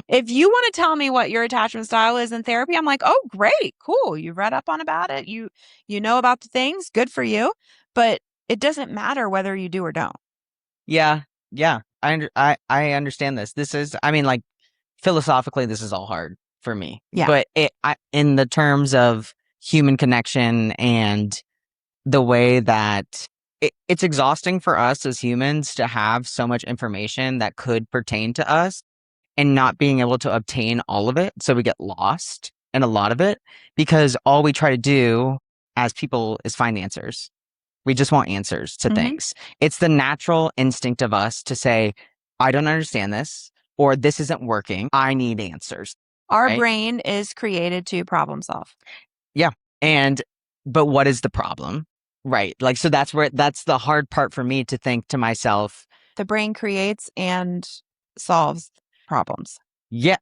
If you want to tell me what your attachment style is in therapy, I'm like, oh, great, cool. You read up on about it. You know about the things. Good for you. But it doesn't matter whether you do or don't. Yeah. Yeah. I understand this. This is, I mean, like, philosophically, this is all hard for me. Yeah. But in the terms of human connection and the way that it's exhausting for us as humans to have so much information that could pertain to us and not being able to obtain all of it. So we get lost in a lot of it because all we try to do as people is find answers. We just want answers to things. It's the natural instinct of us to say, I don't understand this, or this isn't working. I need answers. Our brain is created to problem solve. Yeah. But what is the problem? Right. Like, so that's the hard part for me to think to myself. The brain creates and solves problems. Yeah.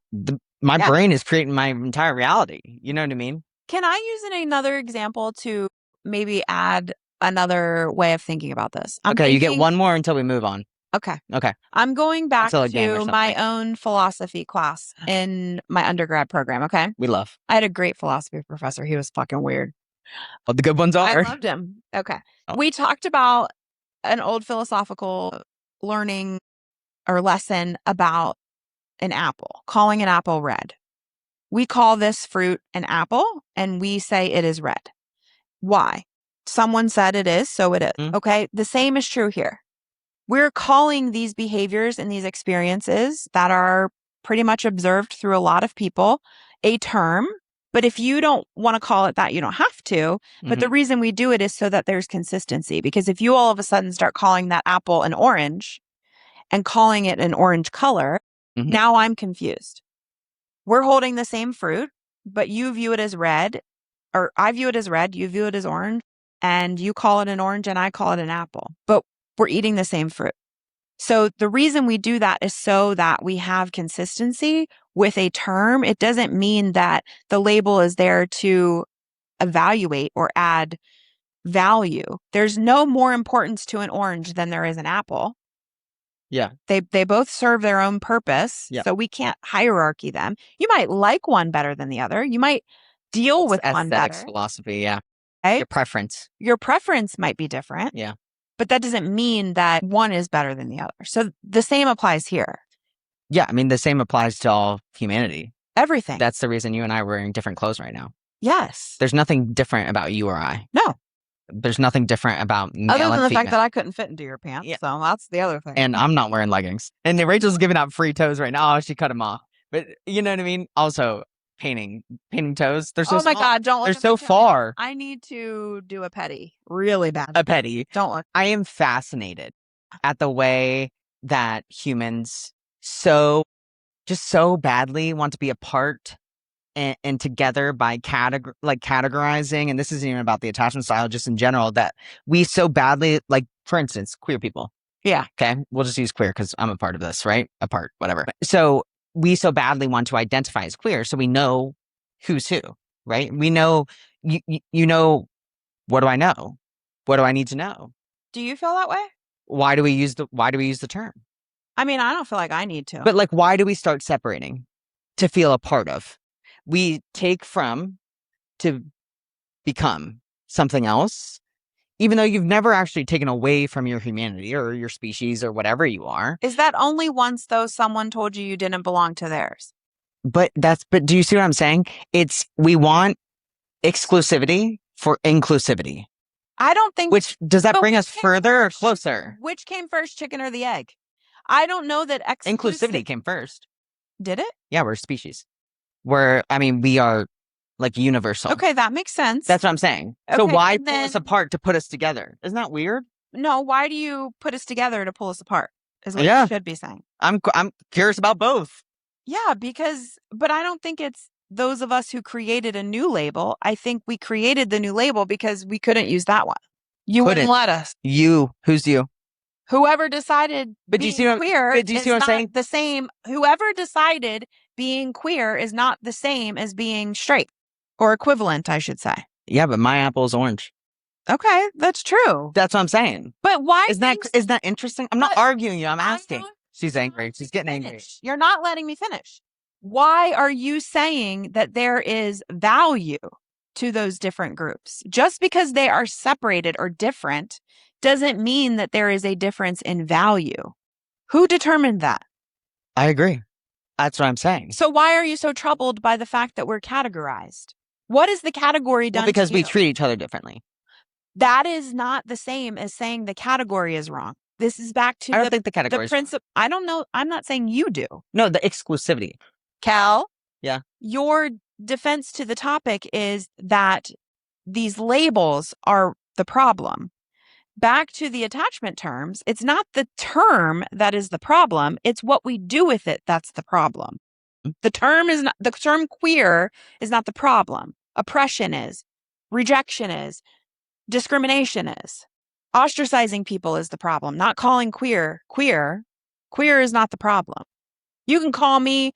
My brain is creating my entire reality. You know what I mean? Can I use another example to maybe add another way of thinking about this? You get one more until we move on. Okay. Okay. I'm going back to my own philosophy class in my undergrad program. Okay. We love. I had a great philosophy professor. He was fucking weird. Well, the good ones are. I loved him. Okay. We talked about an old philosophical learning or lesson about an apple, calling an apple red. We call this fruit an apple and we say it is red. Why? Someone said it is, so it is. Okay. The same is true here. We're calling these behaviors and these experiences that are pretty much observed through a lot of people a term. But if you don't want to call it that, you don't have to. But the reason we do it is so that there's consistency. Because if you all of a sudden start calling that apple an orange and calling it an orange color, now I'm confused. We're holding the same fruit, but you view it as red, or I view it as red, you view it as orange, and you call it an orange and I call it an apple. But we're eating the same fruit. So the reason we do that is so that we have consistency with a term. It doesn't mean that the label is there to evaluate or add value. There's no more importance to an orange than there is an apple. Yeah. They both serve their own purpose. Yeah. So we can't hierarchy them. You might like one better than the other. You might deal with one better. Philosophy, yeah. Right? Your preference might be different. Yeah. But that doesn't mean that one is better than the other. So the same applies here. Yeah, I mean, the same applies to all humanity. Everything. That's the reason you and I are wearing different clothes right now. Yes. There's nothing different about you or I. No. There's nothing different about male other than the female. fact that I couldn't fit into your pants. Yeah. So that's the other thing. And I'm not wearing leggings. And Rachel's giving out free toes right now. Oh, she cut them off. But you know what I mean? Also, painting toes. They're so small. Oh my God, don't look. They're so far. I need to do a petty really bad. A petty. Don't look. I am fascinated at the way that humans so badly want to be apart and together by categorizing. And this isn't even about the attachment style, just in general, that we so badly, like, for instance, queer people. Yeah. Okay. We'll just use queer because I'm a part of this, right? A part, whatever. So we so badly want to identify as queer. So we know who's who, right? We know, you know, what do I know? What do I need to know? Do you feel that way? Why do we use the term? I mean, I don't feel like I need to. But like, why do we start separating to feel a part of? We take from to become something else, even though you've never actually taken away from your humanity or your species or whatever you are. Is that only once, though, someone told you didn't belong to theirs? But do you see what I'm saying? We want exclusivity for inclusivity. I don't think. Does that bring us further or closer? Which came first, chicken or the egg? I don't know that inclusivity came first. Did it? Yeah, we're a species. We are like universal. Okay, that makes sense. That's what I'm saying. Okay, so why pull us apart to put us together? Isn't that weird? No, why do you put us together to pull us apart? Is what you should be saying. I'm curious about both. Yeah, but I don't think it's those of us who created a new label. I think we created the new label because we couldn't use that one. You wouldn't let us. Who's you? Whoever decided but do you see what, queer but do you see what I'm saying? The same. Whoever decided being queer is not the same as being straight, or equivalent, I should say. Yeah, but my apple is orange. Okay, that's true. That's what I'm saying. But why Is that interesting? I'm not arguing you. I'm asking. She's angry. She's getting angry. You're not letting me finish. Why are you saying that there is value to those different groups? Just because they are separated or different doesn't mean that there is a difference in value. Who determined that? I agree. That's what I'm saying. So why are you so troubled by the fact that we're categorized? What is the category done? Well, because to we you? treat each other differently. That is not the same as saying the category is wrong. This is back to I don't think the category the principle. I don't know. I'm not saying you do. No, the exclusivity. Cal? Yeah. Your defense to the topic is that these labels are the problem. Back to the attachment terms, it's not the term that is the problem, it's what we do with it that's the problem. The term queer is not the problem. Oppression is, rejection is, discrimination is. Ostracizing people is the problem, not calling queer. Queer is not the problem. You can call me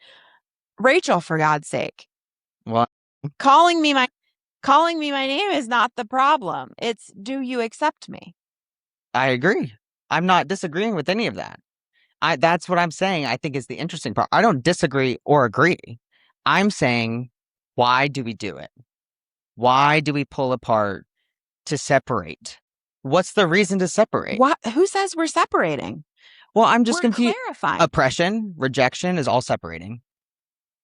Rachel, for God's sake. Well, calling me my name is not the problem. It's, do you accept me? I agree. I'm not disagreeing with any of that. That's what I'm saying, I think, is the interesting part. I don't disagree or agree. I'm saying, why do we do it? Why do we pull apart to separate? What's the reason to separate? What? Who says we're separating? Well, I'm just We're confused. clarifying. Oppression, rejection is all separating.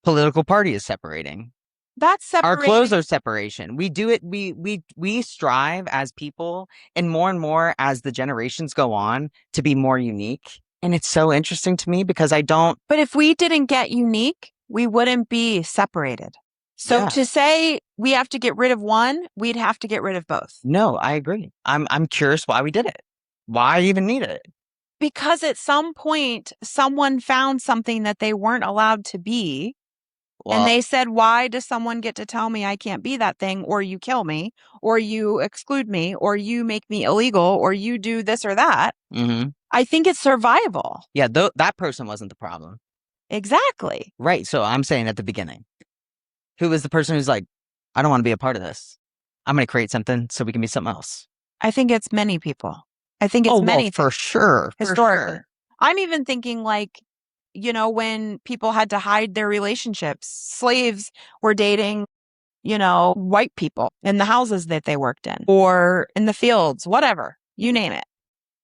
Political party is separating. That's separating. Our clothes are separation. We do it. We strive as people, and more as the generations go on, to be more unique. And it's so interesting to me because I don't. But if we didn't get unique, we wouldn't be separated. So to say we have to get rid of one, we'd have to get rid of both. No, I agree. I'm curious why we did it. Why even need it? Because at some point, someone found something that they weren't allowed to be. Well, and they said, why does someone get to tell me I can't be that thing, or you kill me, or you exclude me, or you make me illegal, or you do this or that? Mm-hmm. I think it's survival. Yeah, that person wasn't the problem. Exactly. Right. So I'm saying at the beginning, who was the person who's like, I don't want to be a part of this. I'm going to create something so we can be something else. I think it's many people. I think it's many. For sure. Historically. For sure. I'm even thinking like, when people had to hide their relationships, slaves were dating, white people in the houses that they worked in or in the fields, whatever, you name it.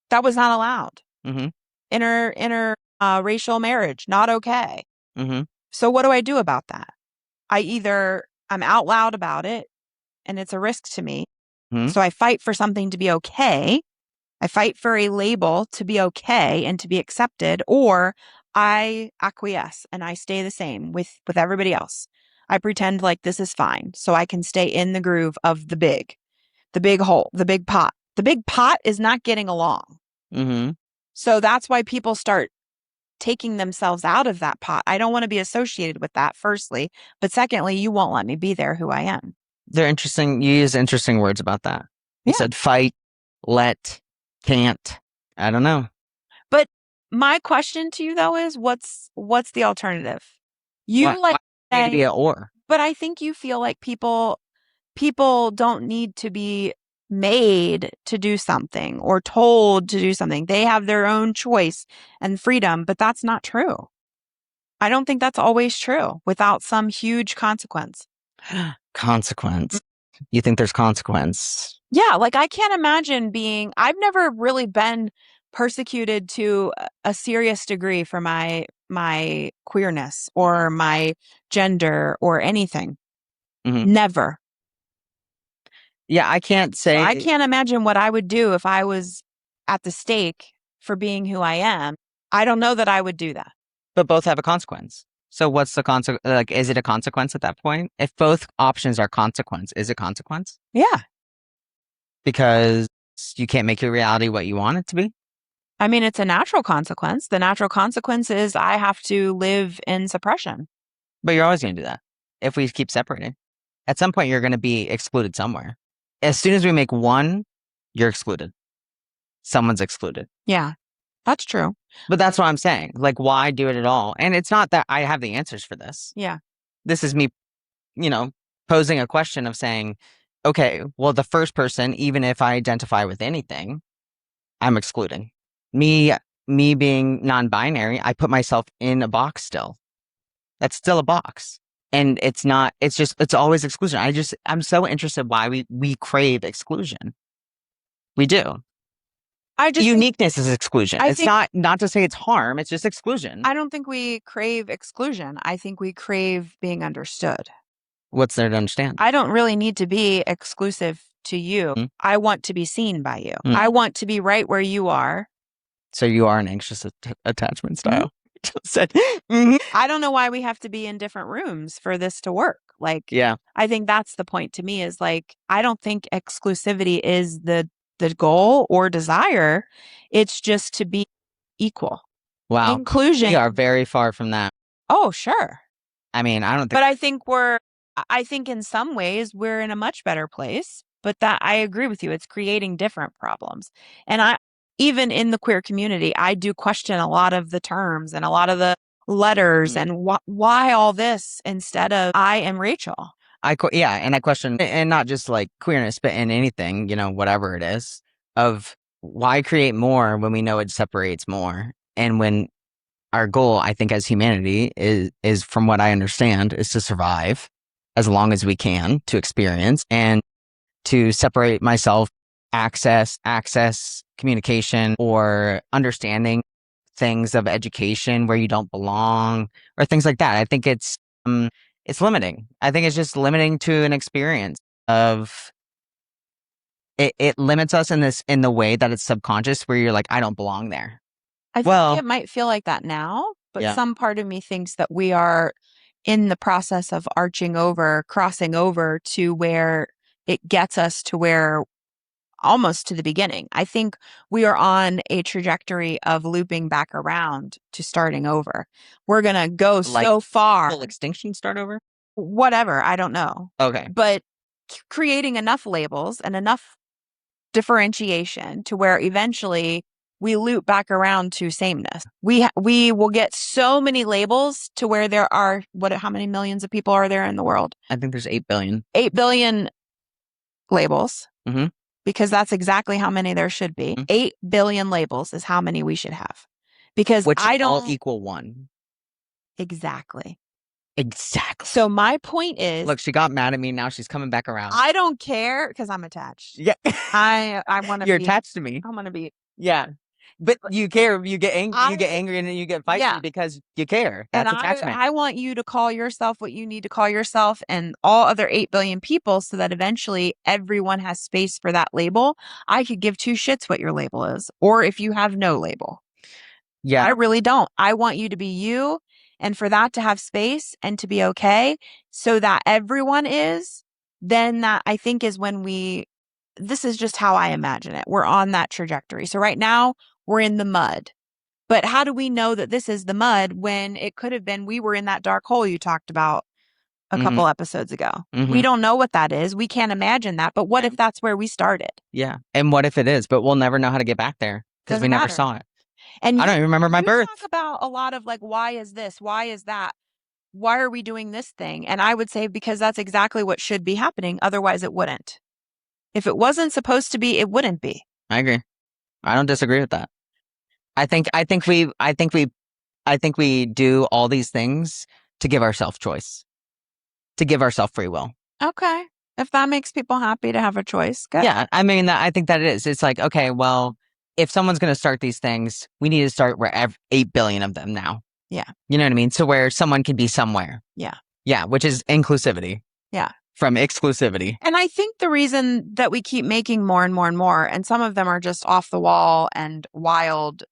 That was not allowed. Mm-hmm. Racial marriage, not okay. Mm-hmm. So what do I do about that? I'm out loud about it and it's a risk to me. Mm-hmm. So I fight for something to be okay. I fight for a label to be okay and to be accepted, or I acquiesce and I stay the same with everybody else. I pretend like this is fine so I can stay in the groove of the big hole, the big pot. The big pot is not getting along. Mm-hmm. So that's why people start taking themselves out of that pot. I don't want to be associated with that, firstly. But secondly, you won't let me be there who I am. They're interesting. You use interesting words about that. You said fight, let, can't. I don't know. But my question to you though is what's the alternative? You need to be an or. But I think you feel like people don't need to be made to do something or told to do something. They have their own choice and freedom, but that's not true. I don't think that's always true without some huge consequence. Consequence. You think there's consequence? Yeah, like I can't imagine I've never really been persecuted to a serious degree for my queerness or my gender or anything. Mm-hmm. Never. Yeah, I can't say. I can't imagine what I would do if I was at the stake for being who I am. I don't know that I would do that. But both have a consequence. So what's the consequence? Like, is it a consequence at that point? If both options are consequence, is it consequence? Yeah. Because you can't make your reality what you want it to be? I mean, it's a natural consequence. The natural consequence is I have to live in suppression. But you're always going to do that if we keep separating. At some point, you're going to be excluded somewhere. As soon as we make one, you're excluded. Someone's excluded. Yeah. That's true. But that's what I'm saying. Like, why do it at all? And it's not that I have the answers for this. Yeah. This is me, you know, posing a question of saying, okay, well, the first person, even if I identify with anything, I'm excluding. Me, me being non-binary, I put myself in a box still. That's still a box. And it's not, it's just, it's always exclusion. I'm so interested why we crave exclusion. We do. I just think Uniqueness is exclusion. I It's think not to say it's harm, it's just exclusion. I don't think we crave exclusion. I think we crave being understood. What's there to understand? I don't really need to be exclusive to you. Hmm? I want to be seen by you. Hmm. I want to be right where you are. So you are an anxious attachment Mhm. style. Just said, mhm. I don't know why we have to be in different rooms for this to work. Like, Yeah. I think that's the point to me is like, I don't think exclusivity is the goal or desire. It's just to be equal. Wow. Inclusion. We are very far from that. Oh, sure. I mean, I don't think But I think in some ways we're in a much better place. But that I agree with you. It's creating different problems. And even in the queer community, I do question a lot of the terms and a lot of the letters and why all this instead of I am Rachel. yeah, and I question, and not just like queerness, but in anything, whatever it is, of why create more when we know it separates more, and when our goal, I think, as humanity is from what I understand, is to survive as long as we can, to experience and to separate myself, access, communication, or understanding things of education where you don't belong, or things like that. I think it's limiting. I think it's just limiting to an experience of it limits us in the way that it's subconscious where you're like, I don't belong there. I think Well, it might feel like that now, but yeah. some part of me thinks that we are in the process of crossing over to where it gets us to where almost to the beginning. I think we are on a trajectory of looping back around to starting over. We're going to go Like so far. full extinction start over? Whatever, I don't know. Okay. But creating enough labels and enough differentiation to where eventually we loop back around to sameness. We will get so many labels to where there are how many millions of people are there in the world? I think there's 8 billion. 8 billion labels. Mm-hmm. Because that's exactly how many there should be. Mm-hmm. 8 billion labels is how many we should have. Because Which I don't all equal one. exactly. Exactly. So my point is, Look, she got mad at me. Now she's coming back around. I don't care because I'm attached. Yeah. I want to You're be attached to me. I want to be Yeah. But you care. You get angry. You get I angry and then you get feisty yeah. because you care. And That's attachment. I want you to call yourself what you need to call yourself and all other 8 billion people so that eventually everyone has space for that label. I could give two shits what your label is, or if you have no label. Yeah. I really don't. I want you to be you and for that to have space and to be okay so that everyone is, then that I think is when this is just how I imagine it. We're on that trajectory. So right now we're in the mud. But how do we know that this is the mud when it could have been we were in that dark hole you talked about a couple episodes ago? We don't know what that is. We can't imagine that. But what if that's where we started? Yeah. And what if it is? But we'll never know how to get back there because we Doesn't never matter. saw it. And I don't even remember my birth. Talk about a lot of like, why is this? Why is that? Why are we doing this thing? And I would say because that's exactly what should be happening. Otherwise, it wouldn't. If it wasn't supposed to be, it wouldn't be. I agree. I don't disagree with that. I think we do all these things to give ourselves choice, to give ourselves free will. Okay. If that makes people happy to have a choice, good. Yeah, I mean, I think that it is. It's like, okay, well, if someone's going to start these things, we need to start where 8 billion of them now. Yeah. You know what I mean? So where someone can be somewhere. Yeah. Yeah, which is inclusivity. Yeah. From exclusivity. And I think the reason that we keep making more and more and more, and some of them are just off the wall and wild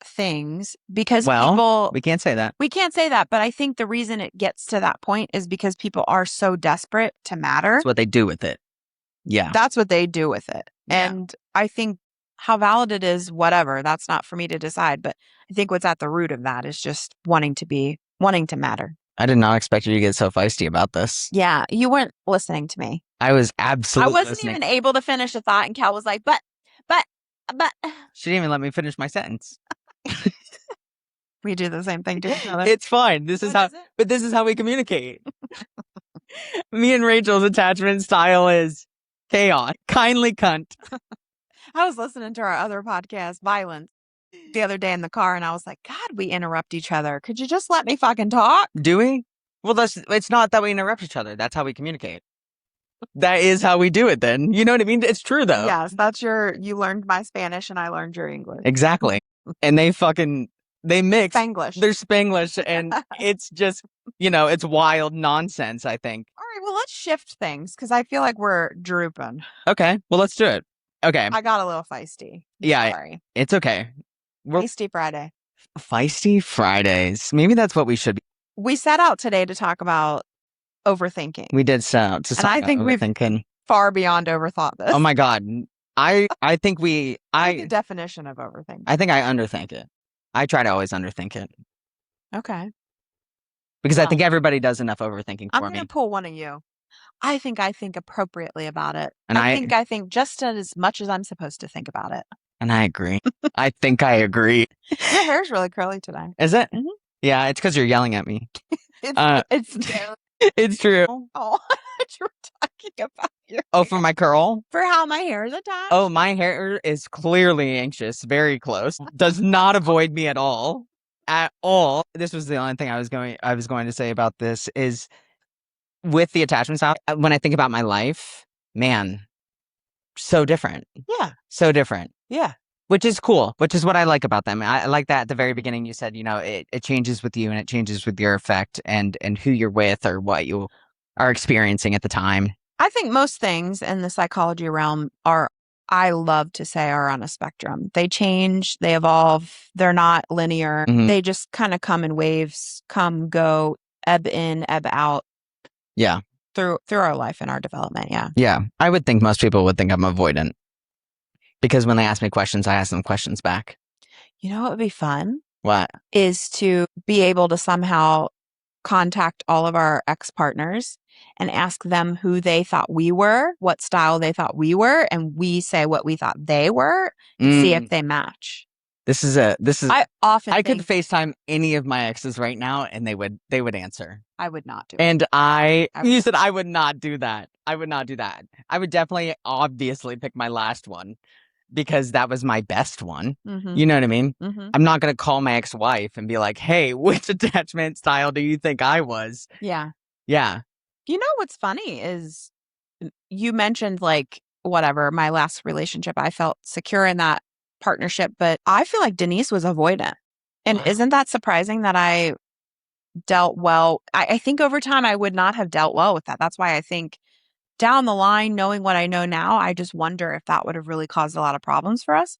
things because we can't say that. We can't say that, but I think the reason it gets to that point is because people are so desperate to matter. That's what they do with it. Yeah. That's what they do with it. Yeah. And I think how valid it is, whatever, that's not for me to decide. But I think what's at the root of that is just wanting to matter. I did not expect you to get so feisty about this. Yeah, you weren't listening to me. I was absolutely I wasn't even able to finish a thought, and Cal was like, but. She didn't even let me finish my sentence. We do the same thing to each other. It's fine. This is how, but this is how we communicate. Me and Rachel's attachment style is chaos. Kindly cunt. I was listening to our other podcast, Violence, the other day in the car, and I was like, God, we interrupt each other. Could you just let me fucking talk? Do we? Well, it's not that we interrupt each other. That's how we communicate. That is how we do it then. You know what I mean? It's true though. Yes, you learned my Spanish and I learned your English. Exactly. And they mix. Spanglish. They're Spanglish and it's just, it's wild nonsense, I think. All right, well, let's shift things because I feel like we're drooping. Okay, well, let's do it. Okay. I got a little feisty. Yeah. Sorry. It's okay. Feisty Friday. Feisty Fridays. Maybe that's what we should be. We set out today to talk about overthinking. We did set out to talk about overthinking. We've far beyond overthought this. Oh my God. I think the definition of overthinking. I think I underthink it. I try to always underthink it. Okay. Because I think everybody does enough overthinking for me. I'm going to pull one of you. I think appropriately about it. And I think just as much as I'm supposed to think about it. And I agree. I think I agree. Your hair's really curly today. Is it? Mm-hmm. Yeah, it's because you're yelling at me. It's true. Oh, you're talking about your hair. For my curl? For how my hair is attached? Oh, my hair is clearly anxious, very close. Does not avoid me at all. At all. This was the only thing I was going to say about this is with the attachment style, when I think about my life, man, so different. Yeah. So different. Yeah. Which is cool, which is what I like about them. I like that at the very beginning you said, it changes with you and it changes with your effect and who you're with or what you are experiencing at the time. I think most things in the psychology realm I love to say, are on a spectrum. They change, they evolve, they're not linear. Mm-hmm. They just kind of come in waves, come, go, ebb in, ebb out. Yeah. Through our life and our development, yeah. Yeah. I would think most people would think I'm avoidant. Because when they ask me questions, I ask them questions back. You know what would be fun? What? Is to be able to somehow contact all of our ex-partners and ask them who they thought we were, what style they thought we were, and we say what we thought they were, and see if they match. I could FaceTime any of my exes right now and they would answer. I would not do it. And you said I would not do that. I would not do that. I would definitely obviously pick my last one because that was my best one. Mm-hmm. You know what I mean? Mm-hmm. I'm not going to call my ex-wife and be like, hey, which attachment style do you think I was? Yeah. Yeah. You know what's funny is you mentioned like, whatever, my last relationship, I felt secure in that partnership, but I feel like Denise was avoidant. And isn't that surprising that I dealt well? I think over time I would not have dealt well with that. That's why I think down the line, knowing what I know now, I just wonder if that would have really caused a lot of problems for us.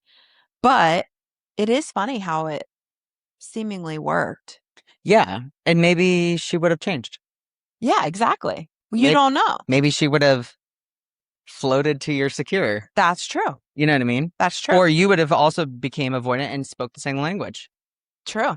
But it is funny how it seemingly worked. Yeah. And maybe she would have changed. Yeah, exactly. You don't know. Maybe she would have floated to your secure. That's true. You know what I mean? That's true. Or you would have also became avoidant and spoke the same language. True.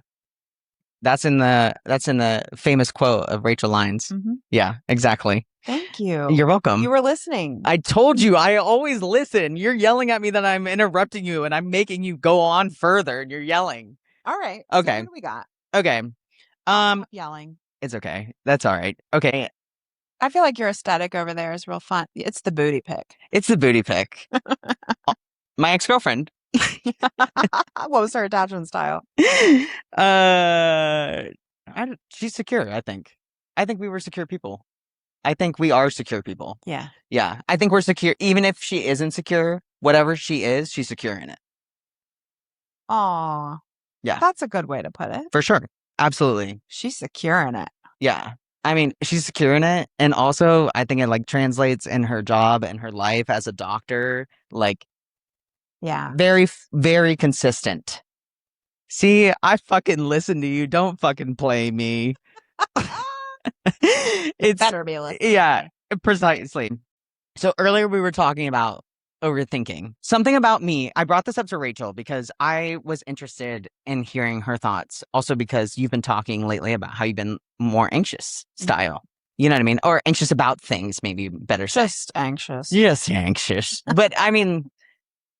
That's in the famous quote of Rachel Lyons. Mm-hmm. Yeah, exactly. Thank you. You're welcome. You were listening. I told you, I always listen. You're yelling at me that I'm interrupting you and I'm making you go on further and you're yelling. All right. Okay. So what do we got? Okay. Stop yelling. It's okay. That's all right. Okay. I feel like your aesthetic over there is real fun. It's the booty pic. It's the booty pic. My ex-girlfriend. What was her attachment style? She's secure, I think. I think we were secure people. I think we are secure people. Yeah. Yeah. I think we're secure. Even if she isn't secure, whatever she is, she's secure in it. Aw. Yeah. That's a good way to put it. For sure. Absolutely. She's secure in it. Yeah. I mean, she's secure in it. And also, I think it like translates in her job and her life as a doctor. Like, yeah. Very, very consistent. See, I fucking listen to you. Don't fucking play me. It's better be listening. Yeah, precisely. So earlier we were talking about overthinking. Something about me, I brought this up to Rachel because I was interested in hearing her thoughts. Also because you've been talking lately about how you've been more anxious style. Mm-hmm. You know what I mean? Or anxious about things, maybe better. Just anxious. Just anxious. But I mean,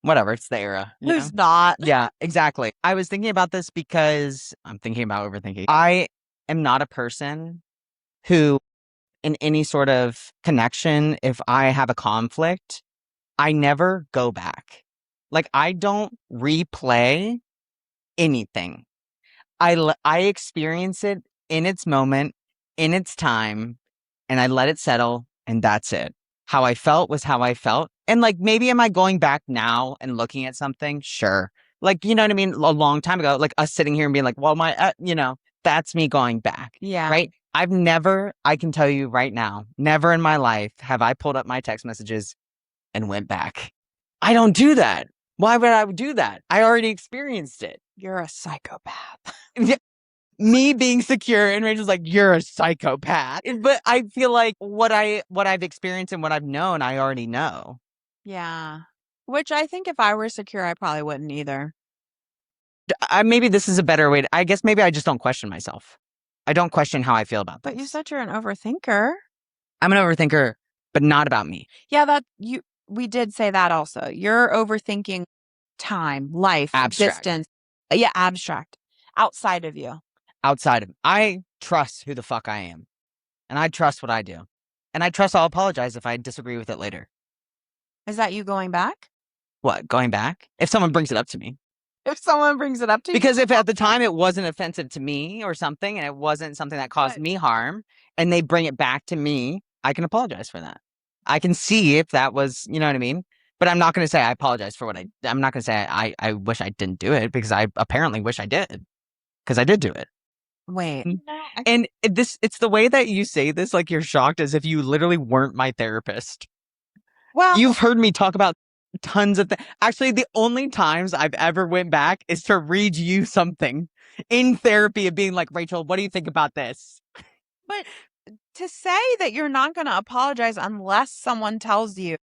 whatever, it's the era, you know? Who's not? Yeah, exactly. I was thinking about this because I'm thinking about overthinking. I am not a person who, in any sort of connection, if I have a conflict, I never go back. Like, I don't replay anything. I experience it in its moment, in its time, and I let it settle, and that's it. How I felt was how I felt. And like, maybe am I going back now and looking at something? Sure. Like, you know what I mean? A long time ago, like us sitting here and being like, well, that's me going back. Yeah. Right. I can tell you right now, never in my life have I pulled up my text messages and went back. I don't do that. Why would I do that? I already experienced it. You're a psychopath. Me being secure, and Rachel's like, you're a psychopath. But I feel like what I've experienced and what I've known, I already know. Yeah. Which I think if I were secure, I probably wouldn't either. Maybe this is a better way I guess maybe I just don't question myself. I don't question how I feel about But you things. said you're an overthinker. I'm an overthinker, but not about me. Yeah, we did say that also. You're overthinking time, life, Abstract. existence. Yeah, abstract. Outside of you. Outside of I trust who the fuck I am. And I trust what I do. And I trust I'll apologize if I disagree with it later. Is that you going back? What, going back? If someone brings it up to me. If someone brings it up to you? Because if at the time it wasn't offensive to me or something, and it wasn't something that caused But- me harm, and they bring it back to me, I can apologize for that. I can see if that was, you know what I mean? But I'm not going to say I apologize for I'm not going to say I wish I didn't do it, because I apparently wish I did, because I did do it. Wait. No, And it's the way that you say this, like you're shocked, as if you literally weren't my therapist. well, You've heard me talk about tons of things. Actually, the only times I've ever went back is to read you something in therapy of being like, Rachel, what do you think about this? but to say that you're not going to apologize unless someone tells you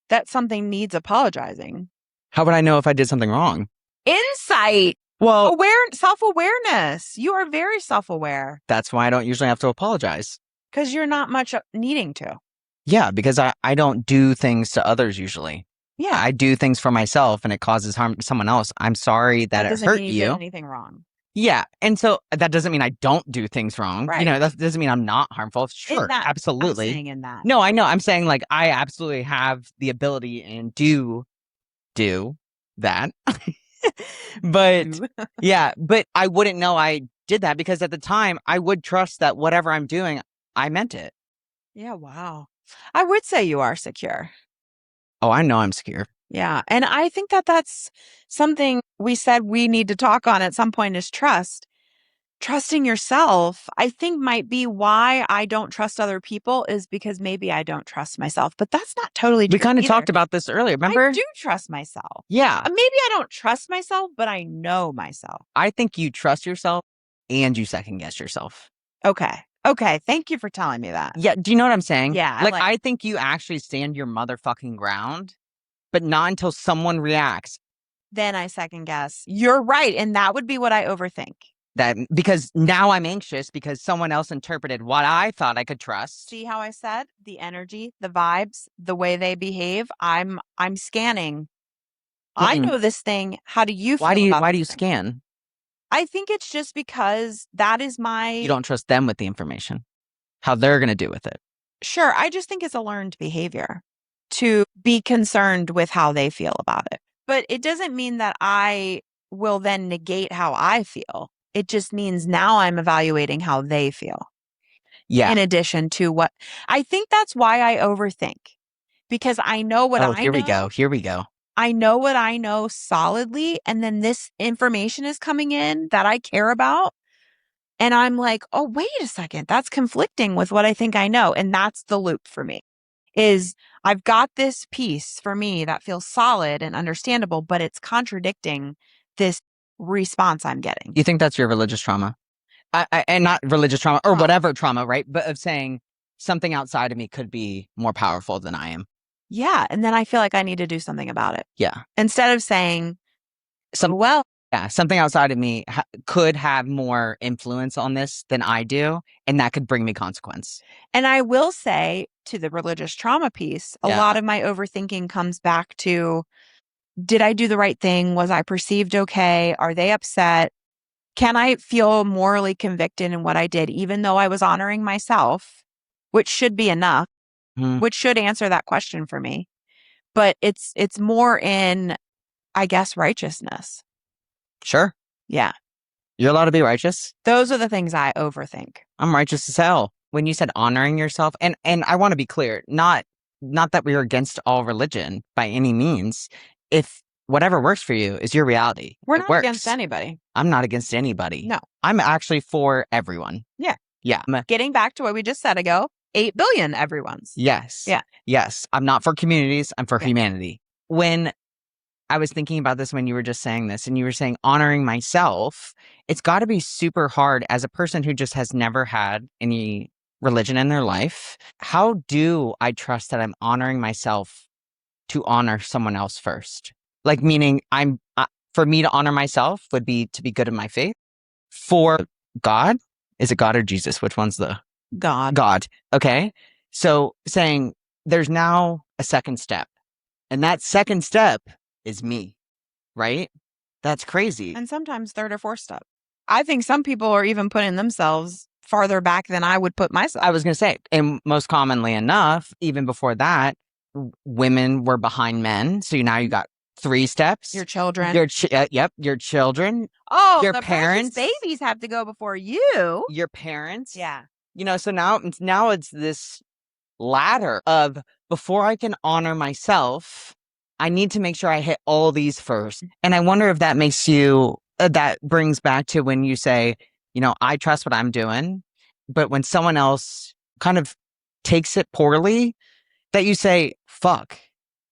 that something needs apologizing. How would I know if I did something wrong? Insight, Well, self-awareness. You are very self-aware that's why I don't usually have to apologize. because you're not much needing to. Yeah, because I don't do things to others usually. Yeah. I do things for myself and it causes harm to someone else. I'm sorry that it doesn't hurt mean you did you. anything wrong. Yeah. And so that doesn't mean I don't do things wrong. Right. You know, that doesn't mean I'm not harmful. Sure. Absolutely. I'm saying in that. No, I know. I'm saying like I absolutely have the ability and do that. But yeah, but I wouldn't know I did that because at the time I would trust that whatever I'm doing, I meant it. Yeah, wow. I would say you are secure. Oh, I know I'm secure. Yeah. And I think that that's something we said we need to talk on at some point is trust. Trusting yourself, I think might be why I don't trust other people is because maybe I don't trust myself. But that's not totally true. We kind of either. talked about this earlier, remember? I do trust myself. Yeah. Maybe I don't trust myself, but I know myself. I think you trust yourself and you second guess yourself. Okay. Okay. Thank you for telling me that. Yeah. Do you know what I'm saying? Yeah. Like I think you actually stand your motherfucking ground, but not until someone reacts. Then I second guess. You're right. And that would be what I overthink. That because now I'm anxious because someone else interpreted what I thought I could trust. See how I said the energy, the vibes, the way they behave. I'm scanning. I know this thing. How do you feel? Why do you scan? I think it's just because that is You don't trust them with the information. How they're gonna do with it. Sure. I just think it's a learned behavior to be concerned with how they feel about it. But it doesn't mean that I will then negate how I feel. It just means now I'm evaluating how they feel. Yeah. In addition to what I think that's why I overthink because I know what I know. Here we go. Here we go. I know what I know solidly. And then this information is coming in that I care about. And I'm like, oh, wait a second. That's conflicting with what I think I know. And that's the loop for me is I've got this piece for me that feels solid and understandable, but it's contradicting this response I'm getting. You think that's your religious trauma? And not religious trauma or whatever trauma, right? But of saying something outside of me could be more powerful than I am. Yeah. And then I feel like I need to do something about it. Yeah. Instead of saying, something outside of me could have more influence on this than I do. And that could bring me consequence. And I will say to the religious trauma piece, a lot of my overthinking comes back to did I do the right thing? Was I perceived okay? Are they upset? Can I feel morally convicted in what I did, even though I was honoring myself, which should be enough, which should answer that question for me. But it's more in, I guess, righteousness. Sure. Yeah. You're allowed to be righteous. Those are the things I overthink. I'm righteous as hell. When you said honoring yourself, and I want to be clear, not that we are against all religion by any means. If whatever works for you is your reality, We're it not works. against anybody. I'm not against anybody. No. I'm actually for everyone. Yeah. Yeah. Getting back to what we just said ago, 8 billion everyone's. Yes. Yeah. Yes. I'm not for communities. I'm for humanity. When I was thinking about this when you were just saying this and you were saying honoring myself, it's got to be super hard as a person who just has never had any religion in their life. How do I trust that I'm honoring myself to honor someone else first? Like, meaning for me to honor myself would be to be good in my faith. For God, is it God or Jesus? Which one's the God? God. Okay. So saying there's now a second step, and that second step is me, right? That's crazy. And sometimes third or fourth step. I think some people are even putting themselves farther back than I would put myself. I was going to say, and most commonly enough, even before that, women were behind men. So now you got 3 steps. Your children. Yep, your children. Oh, your the parents. precious babies have to go before you. Your parents. Yeah. So now it's this ladder of before I can honor myself, I need to make sure I hit all these first. And I wonder if that makes you, that brings back to when you say, I trust what I'm doing. But when someone else kind of takes it poorly, that you say, fuck,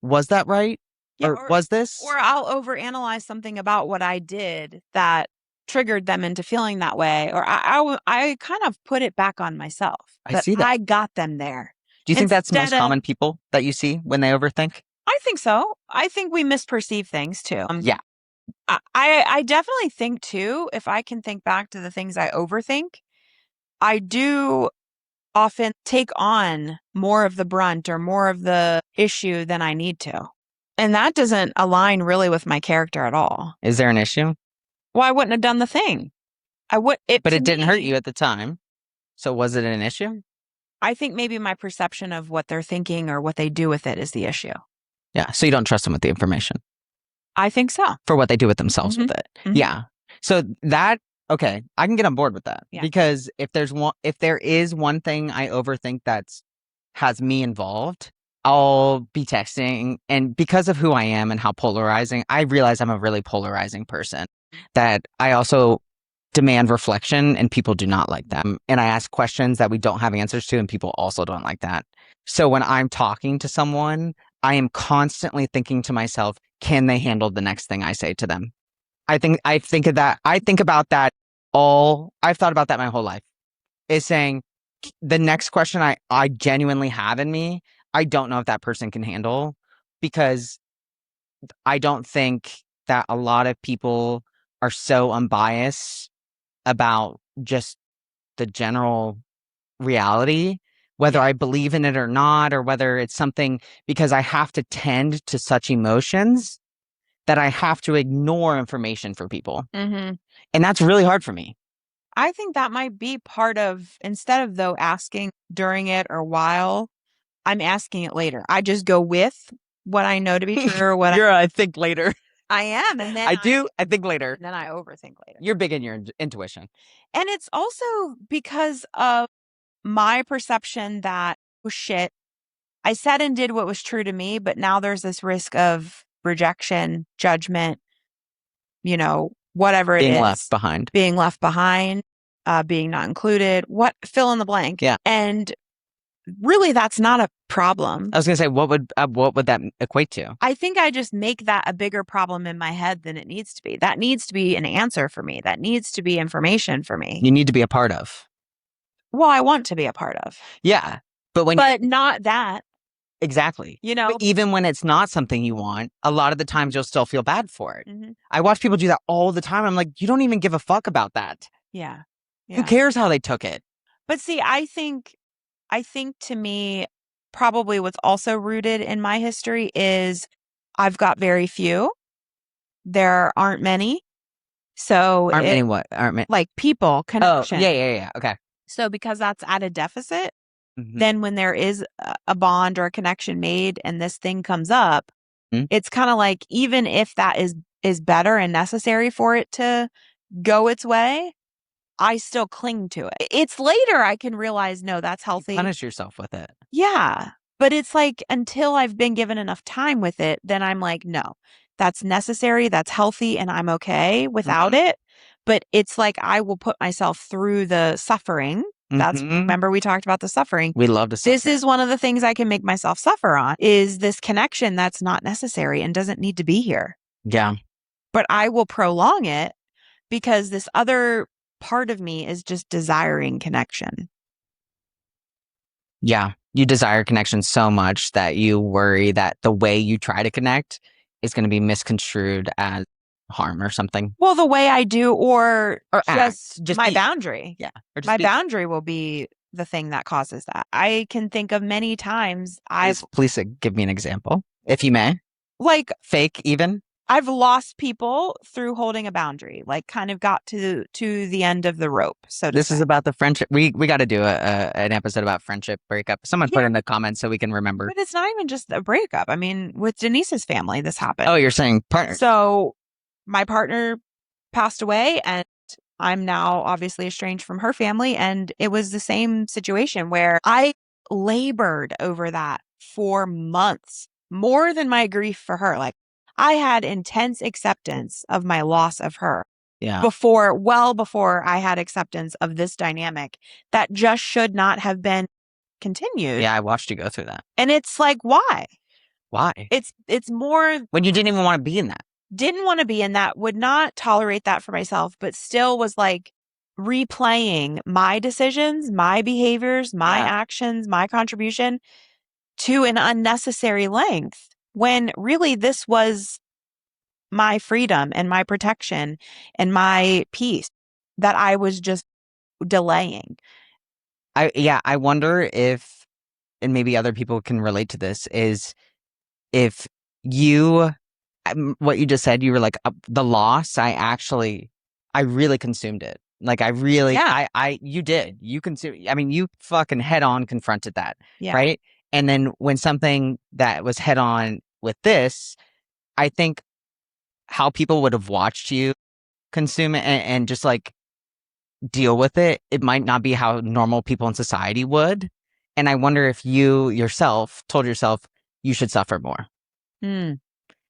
was that right? Yeah, or was this? Or I'll overanalyze something about what I did that triggered them into feeling that way. Or I kind of put it back on myself. I see that. I got them there. Do you think that's the most common people that you see when they overthink? I think so. I think we misperceive things too. Yeah. I definitely think too, if I can think back to the things I overthink, I do often take on more of the brunt or more of the issue than I need to. And that doesn't align really with my character at all. Is there an issue? Well, I wouldn't have done the thing. But it didn't hurt you at the time. So was it an issue? I think maybe my perception of what they're thinking or what they do with it is the issue. Yeah. So you don't trust them with the information. I think so. For what they do with themselves with it. Mm-hmm. Yeah. So that, okay, I can get on board with that. Yeah. Because if there is one thing I overthink has me involved, I'll be texting. And because of who I am and how polarizing, I realize I'm a really polarizing person. That I also demand reflection, and people do not like that. And I ask questions that we don't have answers to, and people also don't like that. So when I'm talking to someone, I am constantly thinking to myself, can they handle the next thing I say to them? I think of that. I think about that I've thought about that my whole life, is saying the next question I genuinely have in me, I don't know if that person can handle, because I don't think that a lot of people are so unbiased about just the general reality, whether I believe in it or not, or whether it's something, because I have to tend to such emotions that I have to ignore information for people. Mm-hmm. And that's really hard for me. I think that might be part of, instead of though asking during it or while, I'm asking it later. I just go with what I know to be true or what I think later. I am. And then I think later. Then I overthink later. You're big in your intuition. And it's also because of my perception that, oh shit, I said and did what was true to me, but now there's this risk of rejection, judgment, whatever it is. Being left behind, being not included, fill in the blank. Yeah. And really, that's not a problem. I was going to say, what would that equate to? I think I just make that a bigger problem in my head than it needs to be. That needs to be an answer for me. That needs to be information for me. You need to be a part of. Well, I want to be a part of. Yeah. But not that. Exactly. But even when it's not something you want, a lot of the times you'll still feel bad for it. Mm-hmm. I watch people do that all the time. I'm like, you don't even give a fuck about that. Yeah. Who cares how they took it? But see, I think to me, probably what's also rooted in my history is I've got very few. There aren't many. So Aren't it many what? Aren't many? like people Oh, yeah, connection. yeah, yeah. Okay. So because that's at a deficit, Hmm. then when there is a bond or a connection made and this thing comes up, Hmm. it's kind of like even if that is better and necessary for it to go its way, I still cling to it. It's later I can realize no, that's You healthy. punish yourself with it. Yeah. But it's like until I've been given enough time with it, then I'm like, no, that's necessary, that's healthy, and I'm okay without Hmm. it. But it's like I will put myself through the suffering. That's Hmm. remember we talked about the suffering. We love to This suffer. is one of the things I can make myself suffer on is this connection that's not necessary and doesn't need to be here. Yeah. But I will prolong it because this other part of me is just desiring connection. Yeah. You desire connection so much that you worry that the way you try to connect is going to be misconstrued as harm or something. Well, the way I do, or Or act. just Just my be. boundary. Yeah. Or just My be. boundary will be the thing that causes that. I can think of many times Please give me an example, if you may. like, Fake, even. I've lost people through holding a boundary, like kind of got to the end of the rope, so to This is say. about the friendship. We got to do an episode about friendship breakup. Someone put Yeah, in the comments so we can remember. but it's not even just a breakup. I mean, with Denise's family, this happened. Oh, you're saying partners. So my partner passed away and I'm now obviously estranged from her family. And it was the same situation where I labored over that for months, more than my grief for her. Like I had intense acceptance of my loss of her Yeah. well before I had acceptance of this dynamic that just should not have been continued. Yeah, I watched you go through that. And it's like, why? Why? It's more When you didn't even want to be in that. didn't want to be in that, would not tolerate that for myself, but still was like replaying my decisions, my behaviors, my Yeah. actions, my contribution to an unnecessary length when really this was my freedom and my protection and my peace that I was just delaying. I wonder if, and maybe other people can relate to this, is if you, what you just said, you were like, the loss, I really consumed it. Like I really, Yeah. you did, you consumed, I mean, you fucking head on confronted that, Yeah. right? And then when something that was head on with this, I think how people would have watched you consume it and just like deal with it, it might not be how normal people in society would. And I wonder if you yourself told yourself you should suffer more. Hmm.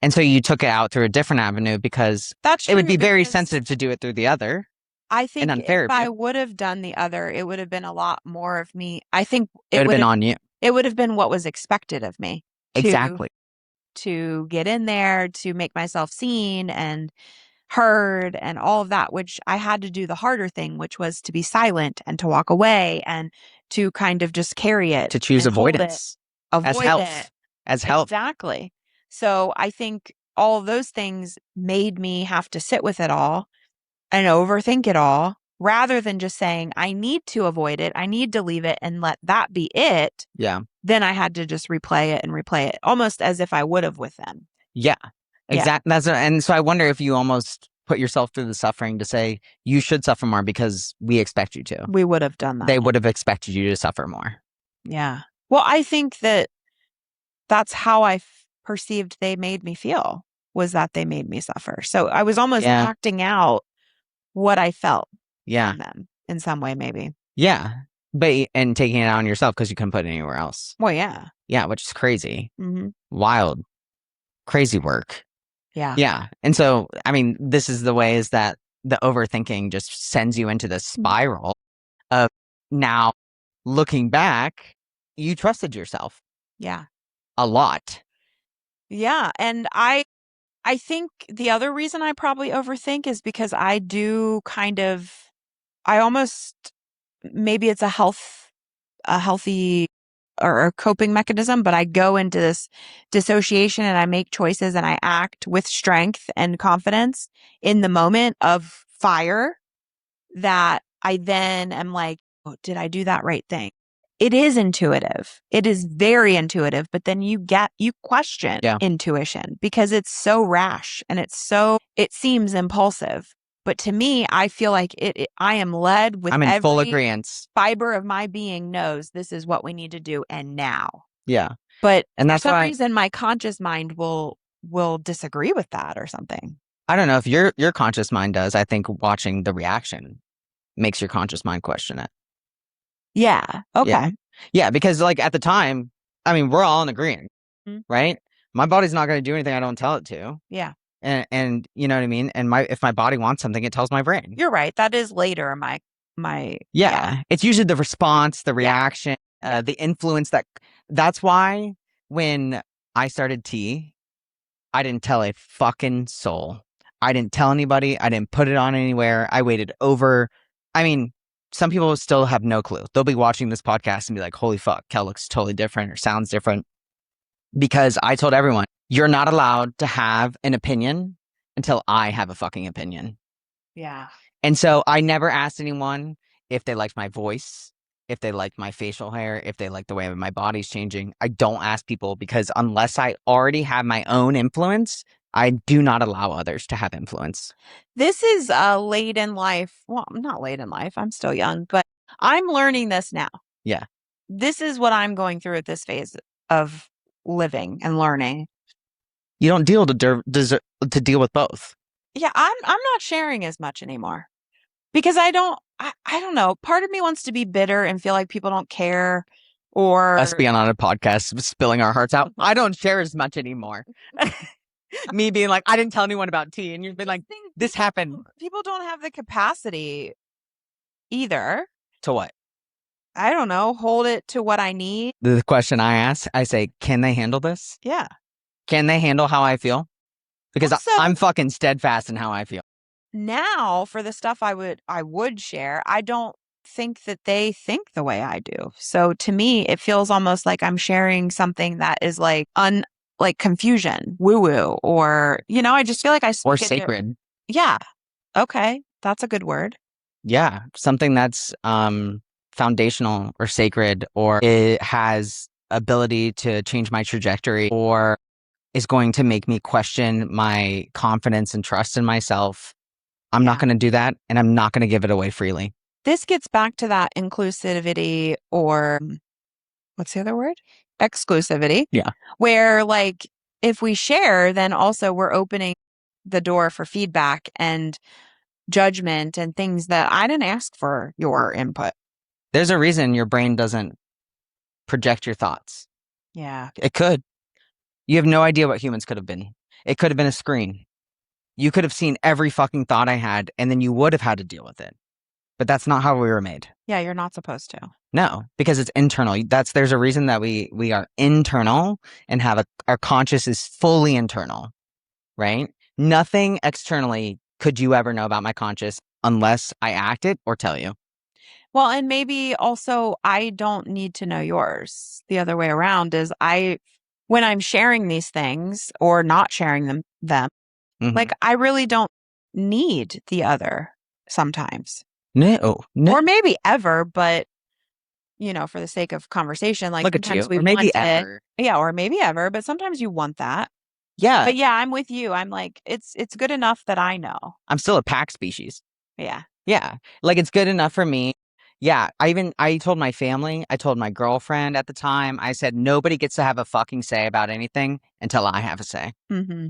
And so you took it out through a different avenue because That's it would true be very because sensitive to do it through the other I and think if unfair of you. I would have done the other, it would have been a lot more of me. I think It would have been on you. it would have been what was expected of me Exactly. to get in there, to make myself seen and heard and all of that, which I had to do the harder thing, which was to be silent and to walk away and to kind of just carry it To choose and hold it, avoidance as avoid it. health. As health. Exactly. So I think all of those things made me have to sit with it all and overthink it all rather than just saying, I need to avoid it. I need to leave it and let that be it. Yeah. Then I had to just replay it almost as if I would have with them. Yeah. Yeah. Exactly. And so I wonder if you almost put yourself through the suffering to say you should suffer more because we expect you to. We would have done that. They would have expected you to suffer more. Yeah. Well, I think that that's how perceived they made me feel was that they made me suffer. So I was almost Yeah. acting out what I felt Yeah. from them in some way, maybe. Yeah. But and taking it out on yourself because you couldn't put it anywhere else. Well, yeah. Yeah, which is crazy. Mm-hmm. Wild. Crazy work. Yeah. Yeah. And so, I mean, this is the ways that the overthinking just sends you into this spiral of now looking back, you trusted yourself Yeah. a lot. Yeah. And I think the other reason I probably overthink is because I do kind of I almost maybe it's a healthy or a coping mechanism, but I go into this dissociation and I make choices and I act with strength and confidence in the moment of fire that I then am like, oh, did I do that right thing? it is intuitive. It is very intuitive, but then you question intuition because it's so rash and it seems impulsive. But to me, I feel like I am led with I'm in full every agreement. fiber of my being knows this is what we need to do and now. Yeah. But And for that's some why reason, my conscious mind will disagree with that or something. I don't know if your conscious mind does. I think watching the reaction makes your conscious mind question it. Yeah. Yeah. Okay. Yeah, because like at the time, I mean, we're all in agreement, Mhm. right? My body's not going to do anything I don't tell it to. Yeah. And you know what I mean? And if my body wants something, it tells my brain. You're right. That is later my Yeah. It's usually the response, the Yeah. reaction, Yeah. the influence that's why when I started tea, I didn't tell a fucking soul. I didn't tell anybody. I didn't put it on anywhere. I waited over. I mean, some people still have no clue. They'll be watching this podcast and be like, holy fuck, Kel looks totally different or sounds different. Because I told everyone, you're not allowed to have an opinion until I have a fucking opinion. Yeah. And so I never asked anyone if they liked my voice, if they liked my facial hair, if they liked the way my body's changing. I don't ask people because unless I already have my own influence, I do not allow others to have influence. This is late in life. Well, I'm not late in life. I'm still young, but I'm learning this now. Yeah. This is what I'm going through at this phase of living and learning. You don't to deal with both. Yeah, I'm not sharing as much anymore because I don't know. Part of me wants to be bitter and feel like people don't care Us or being on a podcast, spilling our hearts out. I don't share as much anymore. Me being like, I didn't tell anyone about tea, and you've been like, this happened. People don't have the capacity either. To what? I don't know. Hold it to what I need. The question I ask, I say, can they handle this? Yeah. Can they handle how I feel? Because Also, I'm fucking steadfast in how I feel. now for the stuff I would share, I don't think that they think the way I do. So to me, it feels almost like I'm sharing something that is like like confusion, woo woo, or I just feel like I Or speak it. sacred. Yeah. Okay. That's a good word. Yeah. Something that's foundational or sacred, or it has ability to change my trajectory, or is going to make me question my confidence and trust in myself. I'm not going to do that, and I'm not going to give it away freely. This gets back to that inclusivity, or what's the other word? Exclusivity. Yeah. Where like if we share, then also we're opening the door for feedback and judgment and things that I didn't ask for your input. There's a reason your brain doesn't project your thoughts. Yeah. It could. You have no idea what humans could have been. It could have been a screen. You could have seen every fucking thought I had, and then you would have had to deal with it. But that's not how we were made. Yeah, you're not supposed to. No, because it's internal. There's a reason that we are internal and our conscious is fully internal, right? Nothing externally could you ever know about my conscious unless I act it or tell you. Well, and maybe also I don't need to know yours. The other way around is when I'm sharing these things or not sharing them, like I really don't need the other sometimes. No. Or maybe ever, but for the sake of conversation, like look at you. sometimes we Or maybe want it. ever. Yeah, or maybe ever, but sometimes you want that. Yeah. But yeah, I'm with you. I'm like, it's good enough that I know. I'm still a pack species. Yeah. Yeah. Like it's good enough for me. Yeah. I told my family, I told my girlfriend at the time, I said, nobody gets to have a fucking say about anything until I have a say. Mm-hmm.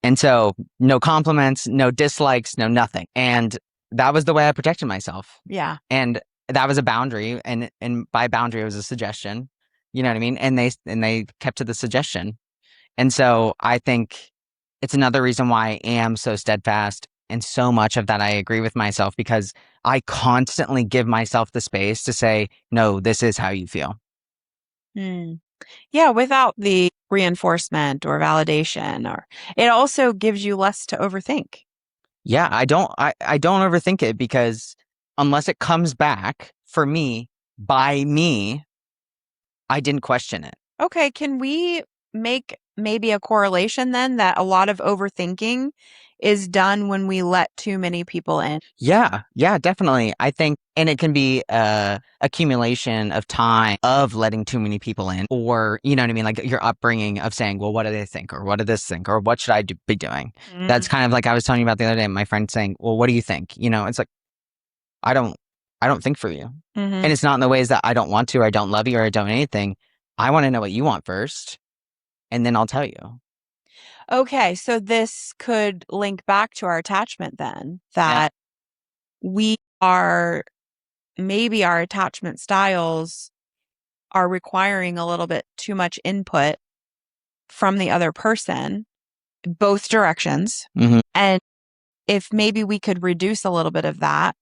And so no compliments, no dislikes, no nothing. And that was the way I protected myself. Yeah. And that was a boundary. And by boundary, it was a suggestion. You know what I mean? And they kept to the suggestion. And so I think it's another reason why I am so steadfast, and so much of that I agree with myself, because I constantly give myself the space to say, no, this is how you feel. Mm. Yeah, without the reinforcement or validation, or it also gives you less to overthink. Yeah, I don't overthink it, because unless it comes back for me by me, I didn't question it. Okay, can we make maybe a correlation then that a lot of overthinking is done when we let too many people in. Yeah, yeah, definitely. I think, and it can be a accumulation of time of letting too many people in, or you know what I mean, like your upbringing of saying, well, what do they think, or what do this think, or what should be doing? That's kind of like I was telling you about the other day. My friend saying, well, what do you think? You know, it's like I don't, I don't think for you, and it's not in the ways that I don't want to, or I don't love you, or I don't anything. I want to know what you want first, and then I'll tell you. Okay, so this could link back to our attachment then, that we are maybe our attachment styles are requiring a little bit too much input from the other person, both directions. And if maybe we could reduce a little bit of that.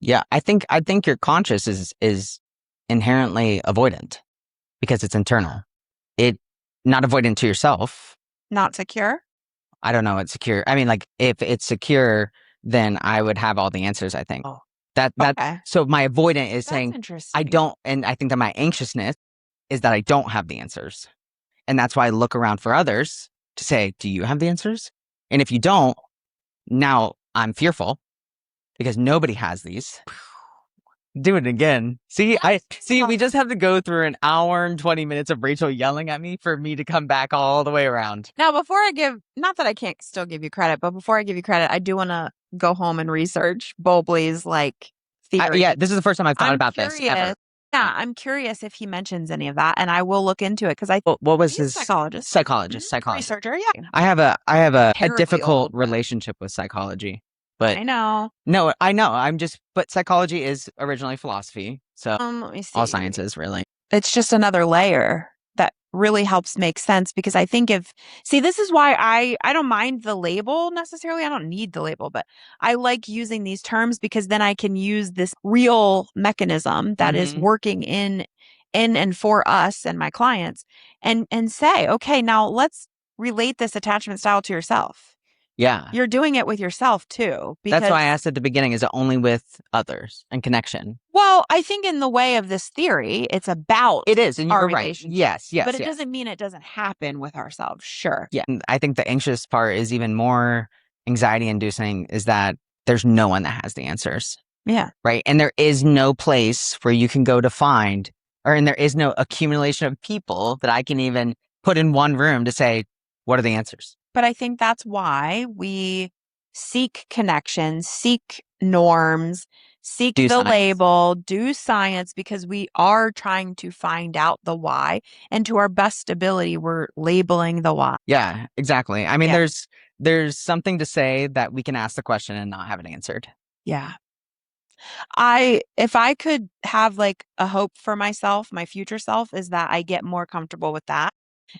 Yeah, I think your conscious is inherently avoidant because it's internal. It not avoidant to yourself. Not secure? I don't know. It's secure. I mean, like if it's secure, then I would have all the answers, I think. Oh, That okay. so my avoidant is That's saying I interesting. don't, and I think that my anxiousness is that I don't have the answers. And that's why I look around for others to say, do you have the answers? And if you don't, now I'm fearful because nobody has these. Do it again. See, we just have to go through an hour and 20 minutes of Rachel yelling at me for me to come back all the way around. Now, before I give, not that I can't still give you credit, but before I give you credit, I do want to go home and research Bobley's like theory. Yeah, this is the first time I've thought about curious, this ever. Yeah, I'm curious if he mentions any of that, and I will look into it because What was he's a his psychologist, psychologist? researcher. Yeah, I have a Terribly difficult old, but- relationship with psychology, but I know. no, I know. But psychology is originally philosophy, so Let me see. all sciences really. It's just another layer that really helps make sense because I think this is why I don't mind the label necessarily. I don't need the label, but I like using these terms because then I can use this real mechanism that is working in and for us and my clients and say, okay, now let's relate this attachment style to yourself. Yeah. You're doing it with yourself too. That's why I asked at the beginning, is it only with others and connection? Well, I think in the way of this theory, it's about It is, and our you're right. relationship. Yes, But it doesn't mean it doesn't happen with ourselves. Sure. Yeah. And I think the anxious part is even more anxiety inducing is that there's no one that has the answers. Yeah. Right. And there is no place where you can go to find, and there is no accumulation of people that I can even put in one room to say, what are the answers? But I think that's why we seek connections, seek norms, seek Do the science. label, do science, because we are trying to find out the why. And to our best ability, we're labeling the why. Yeah, exactly. I mean, Yeah. there's something to say that we can ask the question and not have it answered. Yeah. If I could have like a hope for myself, my future self, is that I get more comfortable with that.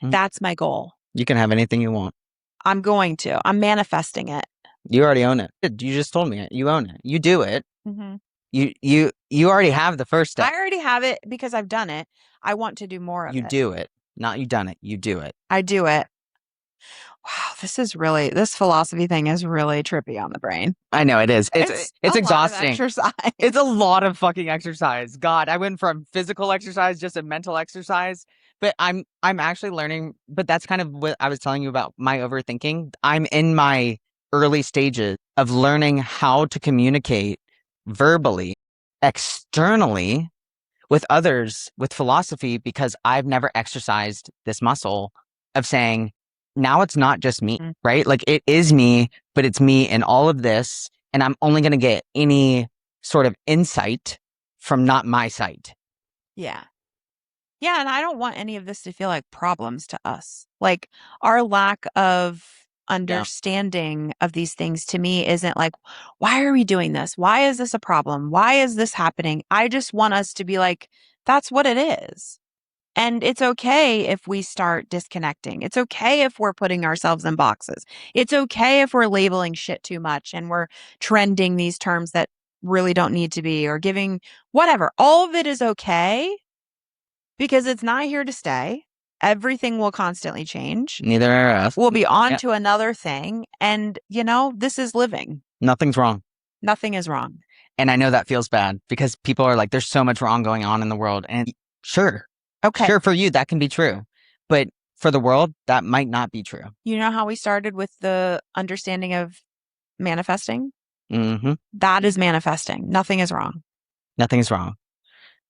That's my goal. You can have anything you want. I'm going to. I'm manifesting it. You already own it. You just told me it. You own it. You do it. You already have the first step. I already have it because I've done it. I want to do more of it. You do it. Not you done it. You do it. I do it. Wow, this philosophy thing is really trippy on the brain. I know it is. It's exhausting. Exercise. It's a lot of fucking exercise. God, I went from physical exercise just to mental exercise. But I'm actually learning, but that's kind of what I was telling you about my overthinking. I'm in my early stages of learning how to communicate verbally, externally with others, with philosophy, because I've never exercised this muscle of saying, now it's not just me, right? Like it is me, but it's me in all of this. And I'm only going to get any sort of insight from not my sight. Yeah. Yeah. And I don't want any of this to feel like problems to us. Like our lack of understanding of these things to me isn't like, why are we doing this? Why is this a problem? Why is this happening? I just want us to be like, that's what it is. And it's okay if we start disconnecting. It's okay if we're putting ourselves in boxes. It's okay if we're labeling shit too much and we're trending these terms that really don't need to be or giving whatever. All of it is okay because it's not here to stay. Everything will constantly change. Neither are us. We'll be on to another thing. And, this is living. Nothing's wrong. Nothing is wrong. And I know that feels bad because people are like, there's so much wrong going on in the world. And sure. Okay. Sure, for you, that can be true. But for the world, that might not be true. You know how we started with the understanding of manifesting, Mm-hmm. that is manifesting. Nothing is wrong. Nothing is wrong.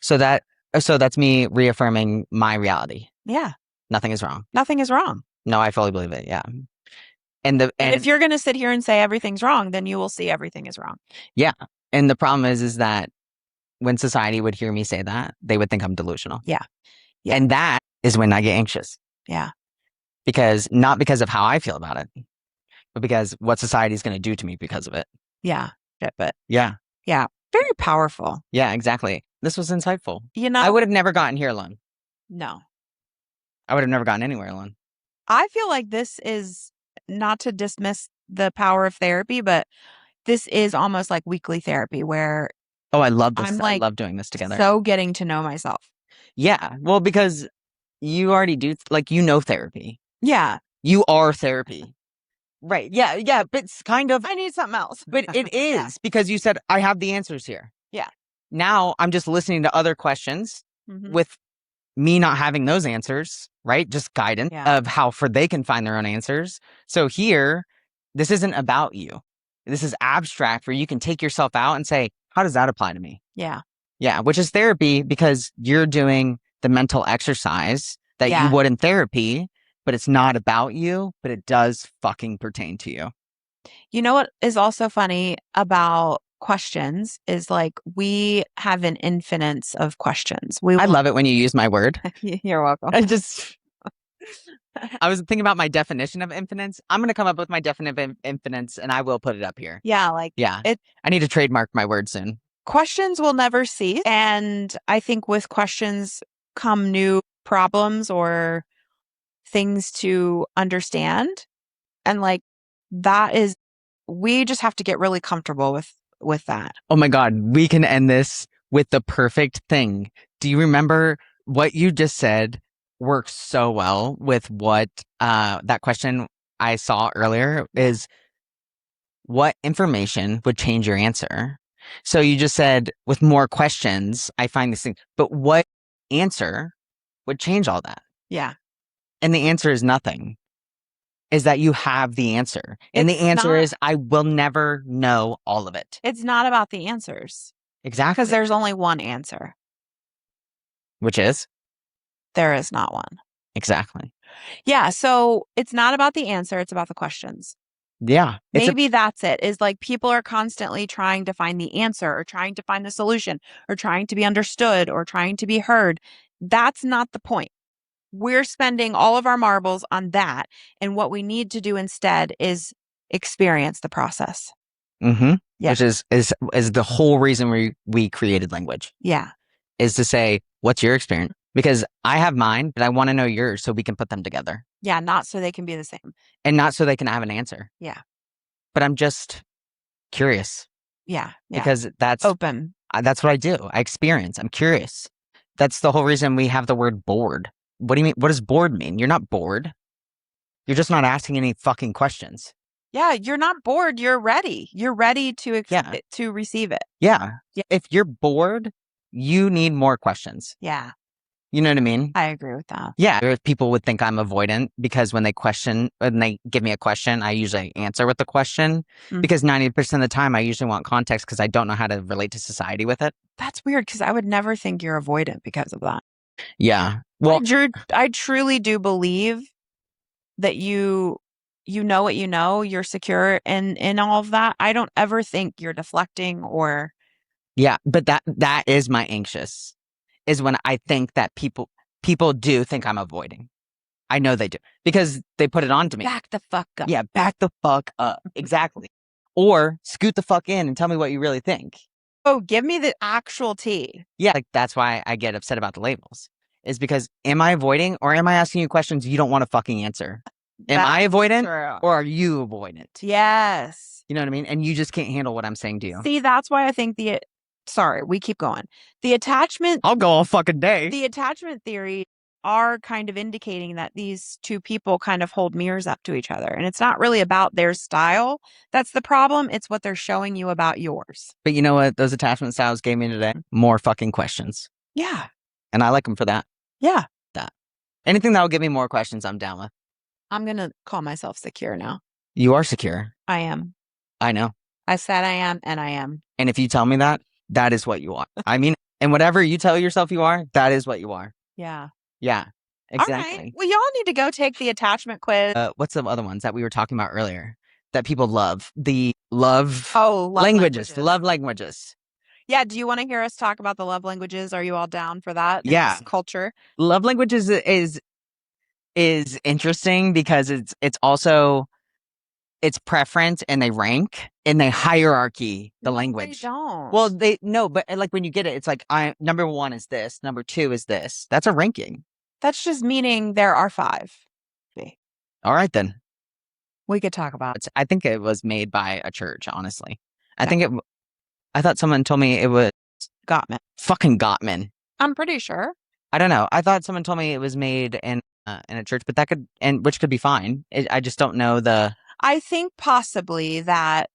So that's me reaffirming my reality. Yeah. Nothing is wrong. Nothing is wrong. No, I fully believe it. Yeah. And if you're going to sit here and say everything's wrong, then you will see everything is wrong. Yeah. And the problem is that when society would hear me say that, they would think I'm delusional. Yeah. Yeah. And that is when I get anxious. Yeah. Because not because of how I feel about it, but because what society is going to do to me because of it. Yeah. But yeah. Yeah. Very powerful. Yeah, exactly. This was insightful. You know, I would have never gotten here alone. No. I would have never gotten anywhere alone. I feel like this is not to dismiss the power of therapy, but this is almost like weekly therapy where Oh, I love this. I'm like, I love doing this together. So getting to know myself. Yeah. Well, because you already do, like, you know therapy. Yeah. You are therapy. Right. Yeah. Yeah. But it's kind of. I need something else. But it is because you said, I have the answers here. Yeah. Now I'm just listening to other questions with me not having those answers, right? Just guidance of how they can find their own answers. So here, this isn't about you. This is abstract where you can take yourself out and say, how does that apply to me? Yeah. Yeah. Which is therapy because you're doing the mental exercise that you would in therapy, but it's not about you, but it does fucking pertain to you. You know what is also funny about questions is like we have an infinite of questions. I love it when you use my word. You're welcome. I was thinking about my definition of infinite. I'm going to come up with my definition of infinite and I will put it up here. Yeah. I need to trademark my word soon. Questions will never cease. And I think with questions come new problems or things to understand. And like that is, we just have to get really comfortable with that. Oh my God. We can end this with the perfect thing. Do you remember what you just said works so well with what that question I saw earlier is what information would change your answer? So you just said with more questions, I find this thing, but what answer would change all that? Yeah. And the answer is nothing. Is that you have the answer. And the answer is I will never know all of it. It's not about the answers. Exactly. Because there's only one answer. Which is? There is not one. Exactly. Yeah. So it's not about the answer. It's about the questions. Yeah. Maybe that's it. Is like people are constantly trying to find the answer or trying to find the solution or trying to be understood or trying to be heard. That's not the point. We're spending all of our marbles on that. And what we need to do instead is experience the process. Mm-hmm. Yeah. Which is the whole reason we created language. Yeah. Is to say, what's your experience? Because I have mine, but I want to know yours so we can put them together. Yeah. Not so they can be the same. And not so they can have an answer. Yeah. But I'm just curious. Yeah. Because that's open. That's what I do. I experience. I'm curious. That's the whole reason we have the word bored. What do you mean? What does bored mean? You're not bored. You're just not asking any fucking questions. Yeah, you're not bored. You're ready. You're ready to to receive it. Yeah. If you're bored, you need more questions. Yeah. You know what I mean? I agree with that. Yeah. People would think I'm avoidant because when they give me a question, I usually answer with the question because 90% of the time I usually want context because I don't know how to relate to society with it. That's weird because I would never think you're avoidant because of that. Yeah. Well, I truly do believe that you know what you know, you're secure in all of that. I don't ever think you're deflecting or. Yeah, but that is my anxious, is when I think that people do think I'm avoiding. I know they do because they put it on to me. Back the fuck up. Yeah, back the fuck up. Exactly. Or scoot the fuck in and tell me what you really think. Oh, give me the actual tea. Yeah, like that's why I get upset about the labels. Is because am I avoiding or am I asking you questions you don't want to fucking answer? Am I avoidant or are you avoidant? Yes. You know what I mean? And you just can't handle what I'm saying to you. See, that's why I think sorry, we keep going. The attachment. I'll go all fucking day. The attachment theory are kind of indicating that these two people kind of hold mirrors up to each other. And it's not really about their style. That's the problem. It's what they're showing you about yours. But you know what those attachment styles gave me today? More fucking questions. Yeah. And I like them for that. Yeah. That. Anything that will give me more questions, I'm down with. I'm going to call myself secure now. You are secure. I am. I know. I said I am, and I am. And if you tell me that, that is what you are. I mean, and whatever you tell yourself you are, that is what you are. Yeah. Yeah, All right. exactly. Well, y'all need to go take the attachment quiz. What's the other ones that we were talking about earlier that people love? The love love languages. Love languages. Yeah. Do you want to hear us talk about the love languages? Are you all down for that? Yeah. In this culture. Love languages is interesting because it's also it's preference and they rank and they hierarchy the language. They don't. Well, they no, but like when you get it, it's like number 1 is this, number 2 is this. That's a ranking. That's just meaning there are 5. All right then. We could talk about it. I think it was made by a church, honestly. I thought someone told me it was Gottman. Fucking Gottman. I'm pretty sure. I don't know. I thought someone told me it was made in a church, but that could which could be fine. I just don't know the. I think possibly that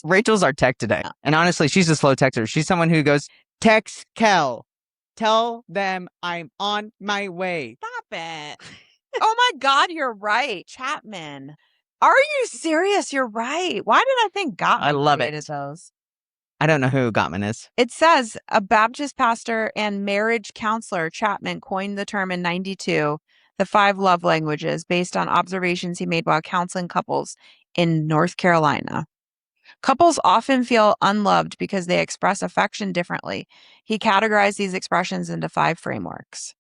Rachel's our tech today, and honestly, she's a slow texter. She's someone who goes text Kel, tell them I'm on my way. Stop it. Oh my God, you're right, Chapman. Are you serious? You're right. Why did I think Gottman I love created it. those? I don't know who Gottman is. It says a Baptist pastor and marriage counselor, Chapman coined the term in 92, the 5 love languages, based on observations he made while counseling couples in North Carolina. Couples often feel unloved because they express affection differently. He categorized these expressions into 5 frameworks.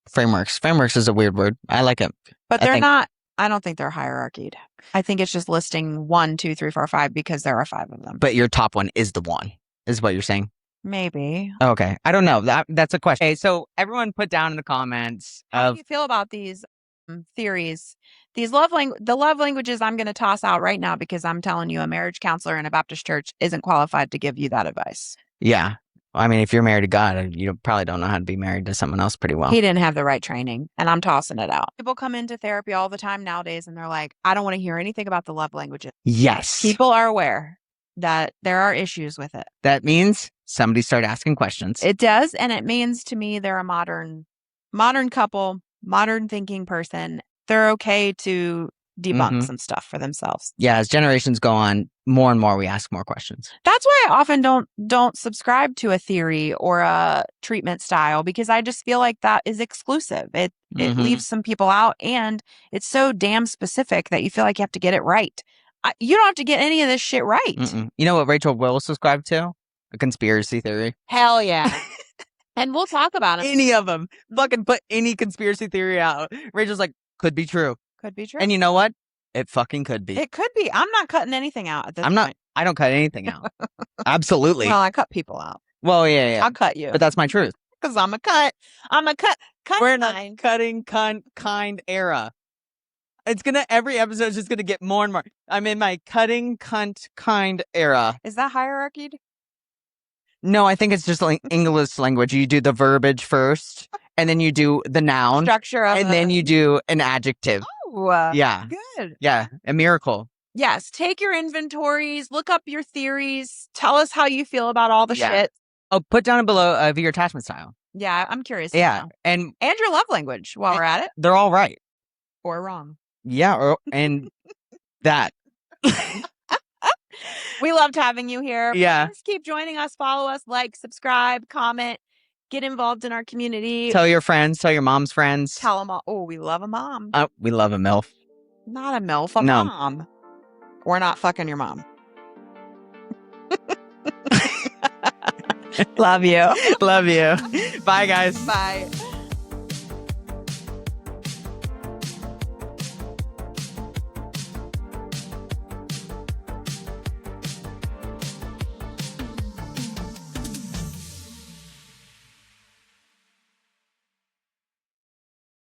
Frameworks is a weird word. I like it. But they're not, I don't think they're hierarchied. I think it's just listing 1, 2, 3, 4, 5 because there are 5 of them. But your top one is the one, is what you're saying? Maybe. Okay. I don't know. That's a question. Okay, so everyone put down in the comments. How do you feel about these theories? The love languages I'm going to toss out right now because I'm telling you a marriage counselor in a Baptist church isn't qualified to give you that advice. Yeah. I mean, if you're married to God, you probably don't know how to be married to someone else pretty well. He didn't have the right training, and I'm tossing it out. People come into therapy all the time nowadays, and they're like, I don't want to hear anything about the love languages. Yes. People are aware that there are issues with it. That means somebody started asking questions. It does, and it means to me they're a modern couple, modern thinking person. They're okay to debunk some stuff for themselves. Yeah, as generations go on, more and more we ask more questions. That's why I often don't subscribe to a theory or a treatment style because I just feel like that is exclusive. It leaves some people out, and it's so damn specific that you feel like you have to get it right. You don't have to get any of this shit right. You know what Rachel will subscribe to? A conspiracy theory. Hell yeah. And we'll talk about it. Any of them. Fucking put any conspiracy theory out. Rachel's like, could be true. Could be true. And you know what? It fucking could be. It could be. I'm not cutting anything out at this point. I don't cut anything out. Absolutely. Well, I cut people out. Well, yeah. I'll cut you. But that's my truth. Because I'm a cut. We're in a cutting kind era. It's every episode is just gonna get more and more. I'm in my cutting cunt kind era. Is that hierarchied? No, I think it's just like English language. You do the verbiage first, and then you do the noun structure of and then you do an adjective. Oh, yeah. Good. Yeah, a miracle. Yes, take your inventories, look up your theories, tell us how you feel about all the shit. Oh, put down below your attachment style. Yeah, I'm curious. Yeah, and your love language while we're at it. They're all right. Or wrong. Yeah, and that. We loved having you here. Yeah. Please keep joining us, follow us, like, subscribe, comment, get involved in our community. Tell your friends, tell your mom's friends. Tell them all. Oh, we love a mom. We love a MILF. Not a MILF, a mom. We're not fucking your mom. Love you. Love you. Bye, guys. Bye.